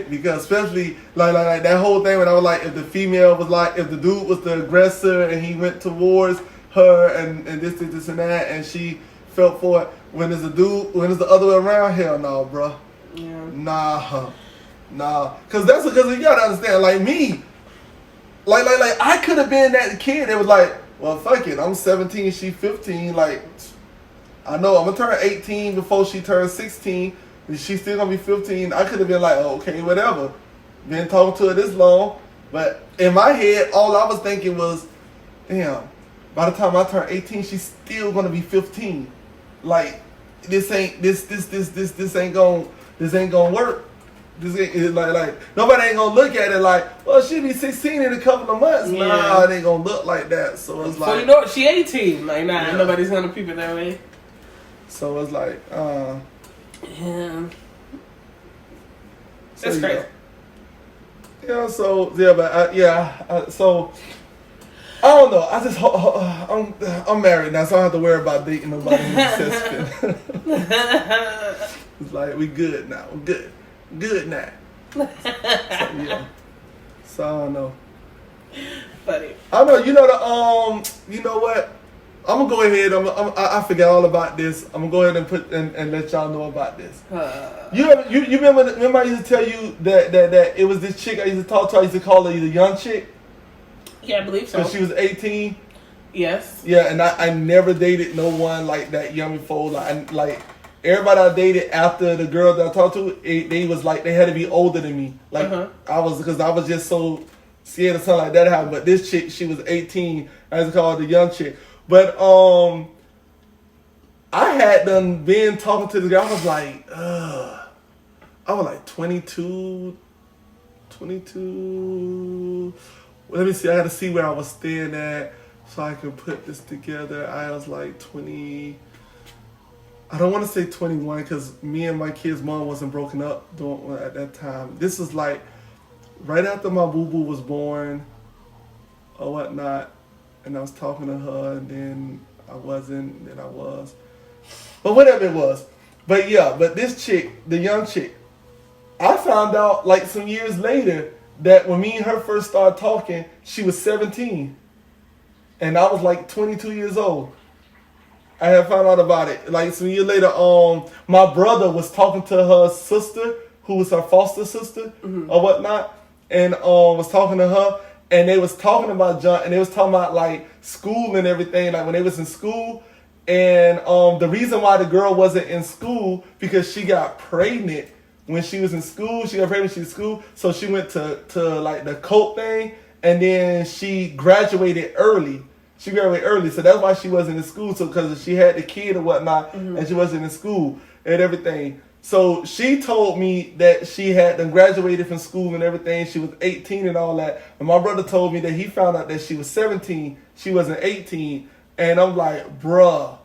because especially like that whole thing when I was like, if the female was like, if the dude was the aggressor and he went towards her and this and that, and she felt for it. When it's the other way around, hell no, bro. Yeah. Nah. Because you gotta understand, like me, like I could have been that kid that was like, well, fuck it, I'm 17, she 15, like I know I'm gonna turn 18 before she turns 16. She's still gonna be 15. I could have been like, oh, okay, whatever. Been talking to her this long, but in my head, all I was thinking was, damn. By the time I turn 18, she's still gonna be 15. Like, this ain't gonna work. This ain't like nobody ain't gonna look at it like, well, she'll be 16 in a couple of months. Yeah. Nah, it ain't gonna look like that. So it's like, well, you know, she 18. Like, nah, nobody's gonna peep it that way. So it's like, yeah. That's crazy. Yeah, so, yeah, but, so, I don't know. I'm married now, so I don't have to worry about dating nobody who's accessible. It's like, we good now. We're good now. So, yeah. So, I don't know. Funny. I know, you know what? I'm gonna go ahead. I forgot all about this. I'm gonna go ahead and let y'all know about this. You remember I used to tell you that it was this chick I used to talk to. I used to call her the young chick. Yeah, I believe so. Because she was 18. Yes. Yeah, and I never dated no one like that young before. Like everybody I dated after the girl that I talked to, they was like, they had to be older than me. Like, because I was just so scared of something like that happened. But this chick, she was 18, as called the young chick. But, I had done been talking to the girl. I was like, I was like 22. Let me see. I got to see where I was staying at so I can put this together. I was like 20. I don't want to say 21 because me and my kid's mom wasn't broken up at that time. This was like right after my boo-boo was born or whatnot. And I was talking to her and then I wasn't, and then I was. But whatever it was. But yeah, but this chick, the young chick, I found out like some years later that when me and her first started talking, she was 17. And I was like 22 years old. I had found out about it. Like some years later, my brother was talking to her sister, who was her foster sister or whatnot, and was talking to her, and they was talking about John, and they was talking about like school and everything, like when they was in school, and the reason why the girl wasn't in school because she got pregnant when she was in school. She got pregnant when she was in school, so she went to like the coat thing, and then she graduated early. She graduated early, so that's why she wasn't in school. So because she had the kid or whatnot, and she wasn't in school and everything. So she told me that she had done graduated from school and everything. She was 18 and all that. And my brother told me that he found out that she was 17. She wasn't 18. And I'm like, bruh,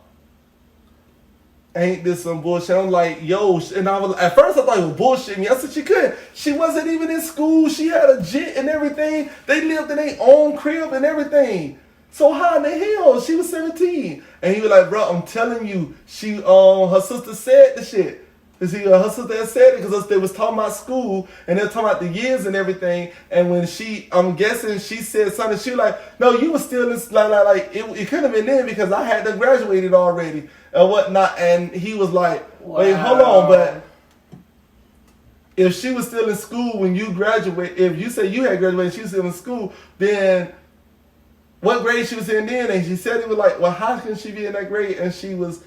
ain't this some bullshit? I'm like, yo, and I was at first I thought it was bullshit me. I said she couldn't. She wasn't even in school. She had a jet and everything. They lived in their own crib and everything. So how in the hell? She was 17. And he was like, bro, I'm telling you, she her sister said the shit. Her sister had said it because they was talking about school and they were talking about the years and everything. And when I'm guessing she said something, she was like, no, you were still in, like it couldn't have been then because I had done graduated already and whatnot. And he was like, wait, hold on, but if she was still in school when you graduated, if you say you had graduated, she was still in school, then what grade she was in then? And she said it was like, well, how can she be in that grade? And she was,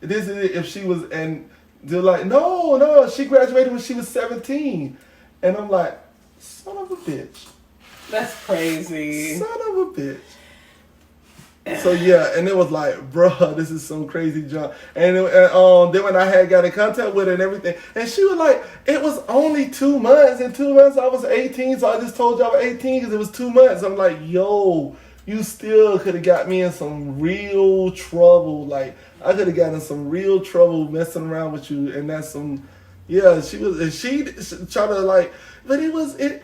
this is it, if she was, and they're like, no, she graduated when she was 17. And I'm like, son of a bitch. That's crazy. Son of a bitch. So yeah, and it was like, bruh, this is some crazy junk. And then when I had got in contact with her and everything, and she was like, it was only 2 months. In 2 months I was 18, so I just told you I was 18 because it was 2 months. I'm like, yo, you still could have got me in some real trouble. Like, I could have gotten in some real trouble messing around with you. And that's some, yeah, she tried to like, but like,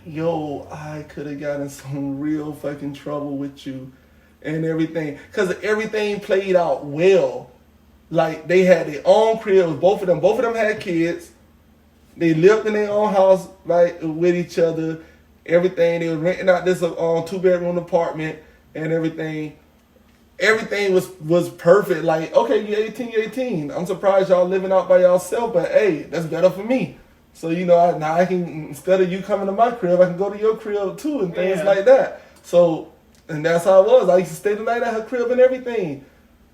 yo, I could have gotten some real fucking trouble with you and everything. Because everything played out well. Like, they had their own crib. Both of them had kids. They lived in their own house, like, with each other. Everything, they were renting out this 2-bedroom apartment and everything. Everything was perfect. Like, okay, you're 18. I'm surprised y'all living out by yourself, but hey, that's better for me. So, you know, now I can, instead of you coming to my crib, I can go to your crib too and things like that. So, and that's how it was. I used to stay the night at her crib and everything.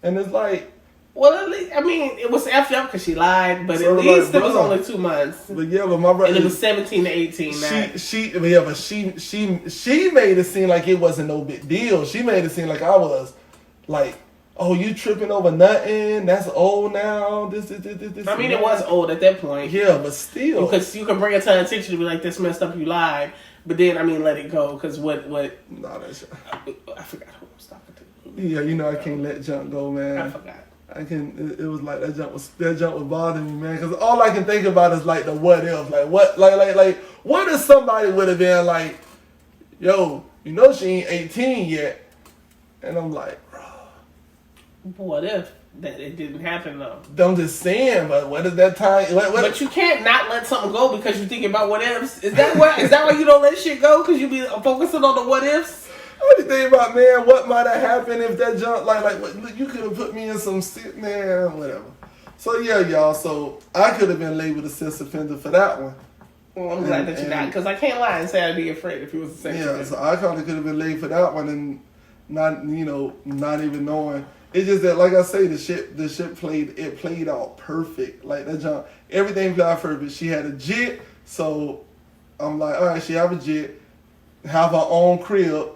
And it's like, well, at least, I mean, it was effed up because she lied, but so at least like, it was only 2 months. But yeah, but my brother, and it was 17 to 18. She made it seem like it wasn't no big deal. She made it seem like I was like, oh, you tripping over nothing? That's old now. This. I mean, it was old at that point. Yeah, but still, because you can bring it to her attention to be like, this messed up, you lied. But then, I mean, let it go because what? Nah, that's. I forgot who I was talking to. Yeah, you know I can't let junk go, man. I forgot. It was like that junk was bothering me, man. Because all I can think about is like the what if, like what, like what if somebody would have been like, yo, you know she ain't 18 yet, and I'm like, bro. What if that it didn't happen though? I'm just saying, but what is that time? But you can't not let something go because you're thinking about what ifs. Is that why you don't let shit go? Because you be focusing on the what ifs? What do you think about, man, what might have happened if that junk, like you could have put me in some shit, man, whatever. So, yeah, y'all, so I could have been labeled a sex offender for that one. Well, I'm glad that you're not, because I can't lie and say I'd be afraid if he was a sex offender. Yeah, so I probably could have been labeled for that one and not even knowing It's just that, like I say, the shit played out perfect. Like that jump, everything played out perfect. She had a jet, so I'm like, all right, she have a jet, have her own crib.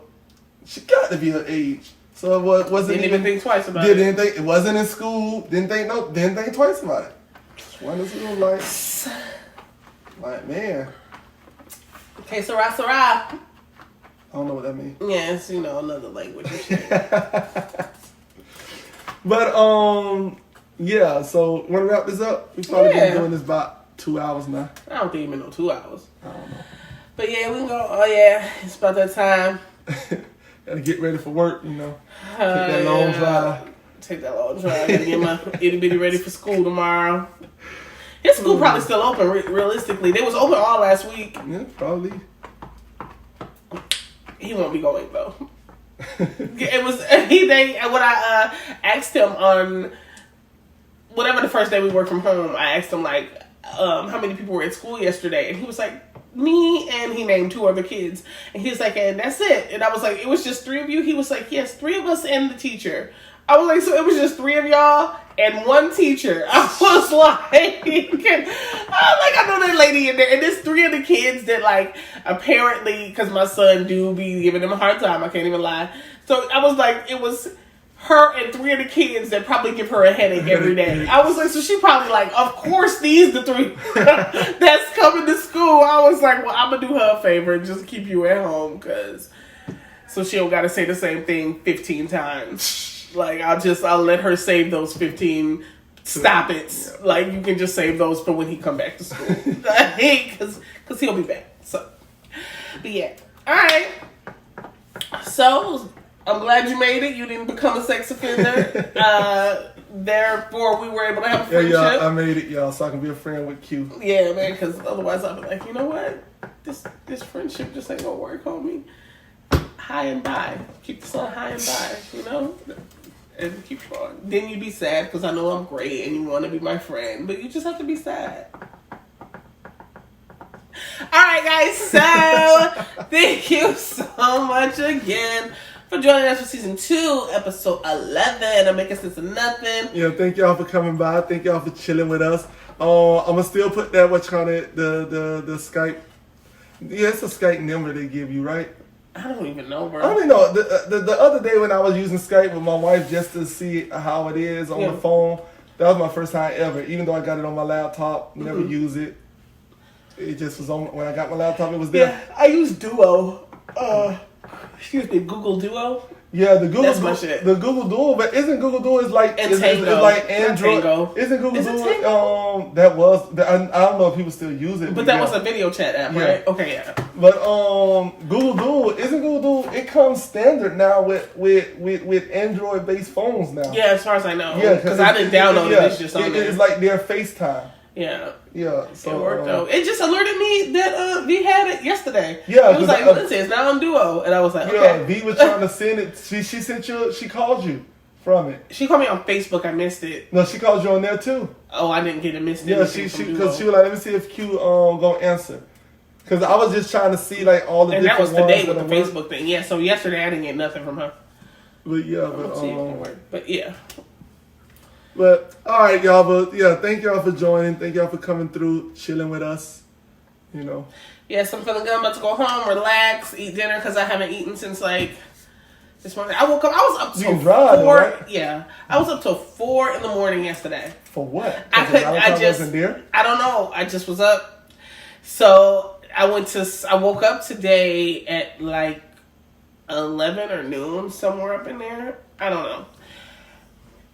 She got to be her age. So it wasn't didn't even think twice about it. Didn't think it wasn't in school. Didn't think twice about it. One is like man. Okay, Sarah. I don't know what that means. Yeah, it's another language and shit. But yeah. So want to wrap this up? We've probably been doing this about 2 hours now. I don't think even 2 hours. I don't know. But yeah, we can go. Oh yeah, it's about that time. Gotta get ready for work, Take that long drive. Take that long drive. Gotta get my itty bitty ready for school tomorrow. His school probably still open. Realistically, they was open all last week. Yeah, probably. He won't be going though. It was when I asked him on whatever the first day we worked from home. I asked him like, how many people were at school yesterday, and he was like, me, and he named 2 other kids, and he was like, and that's it. And I was like, it was just 3 of you? He was like, yes, 3 of us and the teacher. I was like, so it was just 3 of y'all and 1 teacher. I was like, I know that lady in there, and there's 3 of the kids that like apparently, because my son do be giving them a hard time. I can't even lie. So I was like, it was her and 3 of the kids that probably give her a headache every day. I was like, so she probably like, of course these the 3 that's coming to school. I was like, well, I'm gonna do her a favor and just keep you at home, so she don't gotta say the same thing 15 times. Like I'll let her save those 15 stop it. Yeah. Like you can just save those for when he come back to school. Cause he'll be back. So, but yeah. All right. So I'm glad you made it. You didn't become a sex offender. Therefore, we were able to have a friendship. Yeah, y'all, I made it, y'all, so I can be a friend with Q. Yeah, man, because otherwise I'd be like, you know what? This friendship just ain't gonna work, homie. High and by. Keep this on high and by, And keep going. Then you'd be sad because I know I'm great and you want to be my friend, but you just have to be sad. Alright, guys, so thank you so much again for joining us for season 2, episode 11. I'm making sense of nothing. Yeah, thank y'all for coming by. Thank y'all for chilling with us. I'm gonna still put that the Skype. Yeah, it's a Skype number they give you, right? I don't even know, bro. I don't even know. The other day when I was using Skype with my wife just to see how it is on the phone, that was my first time ever. Even though I got it on my laptop, never use it. It just was on when I got my laptop. It was there. Yeah, I use Duo. Google Duo. Yeah, the Google. That's my shit. The Google Duo, but isn't Google Duo is like it's like Android? Isn't Google Duo? That was. I don't know if people still use it. But that was a video chat app, right? Okay, yeah. But Google Duo isn't Google Duo. It comes standard now with Android based phones now. Yeah, as far as I know. Yeah, because I didn't download it. It's just on there. It's like their FaceTime. Yeah. Yeah. So it worked though. It just alerted me that V had it yesterday. Yeah. It was like, listen, it's now on Duo, and I was like, okay. Yeah. V was trying to send it. She sent you. She called you from it. She called me on Facebook. I missed it. No, she called you on there too. Oh, I didn't get it missed. Yeah, she because she was like, let me see if Q gonna answer. Because I was just trying to see like all the and different that was ones the day with the Facebook thing. Yeah. So yesterday I didn't get nothing from her. But yeah, but yeah. But all right, y'all. But yeah, thank y'all for joining. Thank y'all for coming through, chilling with us. Yes, I'm feeling good. I'm about to go home, relax, eat dinner because I haven't eaten since like this morning. I woke up. I was up till 4. Right? Yeah, I was up till 4 in the morning yesterday. For what? I wasn't there. I don't know. I just was up. So I woke up today at like 11 or noon, somewhere up in there. I don't know.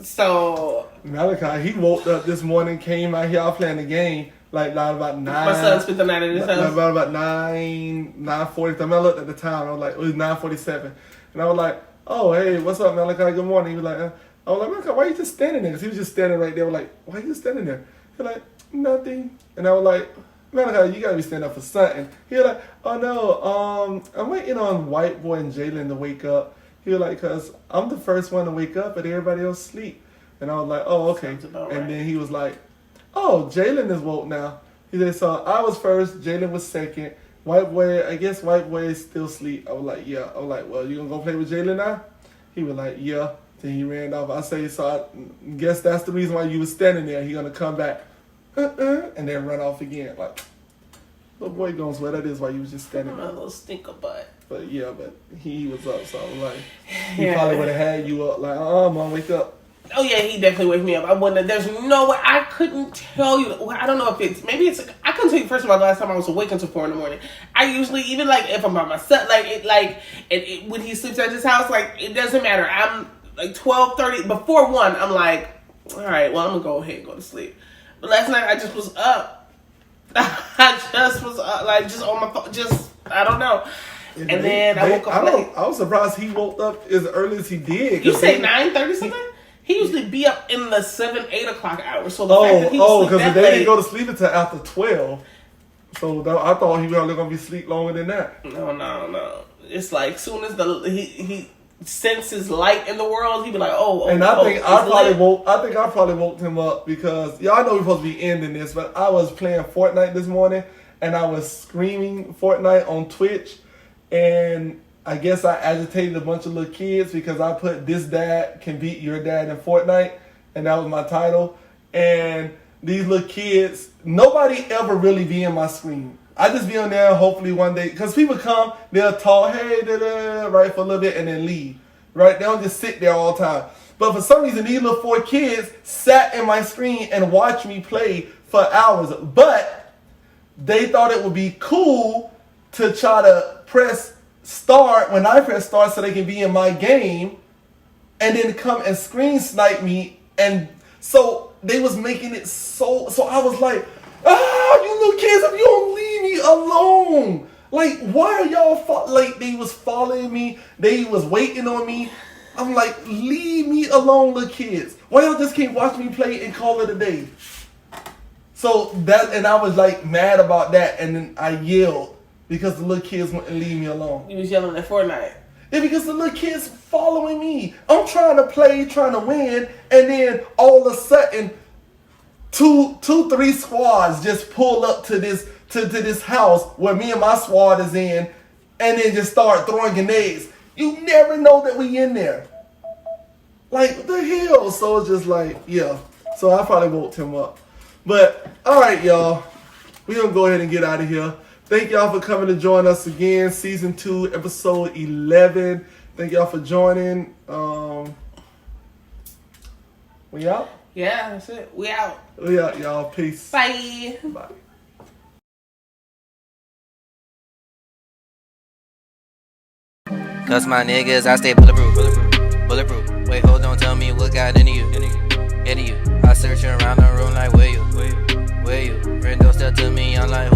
So Malachi, he woke up this morning, came out here, I was playing the game like about 9. My son spent the night at his house. About 9:40. I looked at the time. I was like, it was 9:47, and I was like, oh hey, what's up, Malachi? Good morning. He was like, I was like, Malachi, why are you just standing there? Because he was just standing right there. I was like, why are you just standing there? He was like, nothing. And I was like, Malachi, you gotta be standing up for something. He was like, oh no, I'm waiting on White Boy and Jalen to wake up. He was like, because I'm the first one to wake up, but everybody else sleep. And I was like, oh, okay. And then he was like, oh, Jalen is woke now. He said, so I was first, Jalen was second. White Boy, I guess White Boy is still asleep. I was like, yeah. I was like, well, you going to go play with Jalen now? He was like, yeah. Then he ran off. I say, so I guess that's the reason why you was standing there. He gonna come back, and then run off again. Like, little boy gonna swear that is why you was just standing My there. little stinker butt. But yeah, but he was up, so I was like, he probably would have had you up, like, Mom, wake up. Oh yeah, he definitely wake me up. I wouldn't. There's no way. I couldn't tell you. Well, I don't know if it's maybe it's. I couldn't tell you first of all the last time I was awake until 4 a.m. I usually even like if I'm by myself, when he sleeps at his house, like it doesn't matter. I'm like 12:30 before 1. I'm like, all right, well I'm gonna go ahead and go to sleep. But last night I just was up. I just was up, like just on my phone. Just I don't know. And then I woke up late. I was surprised he woke up as early as he did. You say 9:30 something? He usually be up in the 7, 8 o'clock hour. So the fact that he was because that they late, didn't go to sleep until after 12. So I thought he was only gonna be asleep longer than that. No. It's like soon as he senses light in the world, he be like, oh. And I think I probably woke him up because y'all know we're supposed to be ending this, but I was playing Fortnite this morning and I was screaming Fortnite on Twitch, and I guess I agitated a bunch of little kids because I put "This Dad Can Beat Your Dad" in Fortnite, and that was my title. And these little kids, nobody ever really be in my screen. I just be on there, hopefully one day, because people come, they'll talk, hey, right, for a little bit, and then leave. Right? They don't just sit there all the time. But for some reason, these little 4 kids sat in my screen and watched me play for hours. But they thought it would be cool to try to press start when I press start so they can be in my game and then come and screen snipe me. And so they was making it so I was like, you little kids, if you don't leave me alone. Like, why are y'all like they was following me, they was waiting on me. I'm like, leave me alone, little kids. Why y'all just can't watch me play and call it a day? So and I was like mad about that, and then I yelled because the little kids wouldn't leave me alone. You was yelling at Fortnite. Yeah, because the little kids following me. I'm trying to play, trying to win, and then all of a sudden, 3 squads just pull up to this house where me and my squad is in, and then just start throwing grenades. You never know that we in there. Like, what the hell? So it's just like, yeah. So I probably woke him up. But, all right, y'all. We're going to go ahead and get out of here. Thank y'all for coming to join us again. Season 2, episode 11. Thank y'all for joining. We out? Yeah, that's it. We out. We out, y'all. Peace. Bye. Bye. Cause my niggas, I stay bulletproof. Bulletproof. Wait, hold on, tell me what got into you. Into you. I search around the room like, where you? Window step to me, I'm like,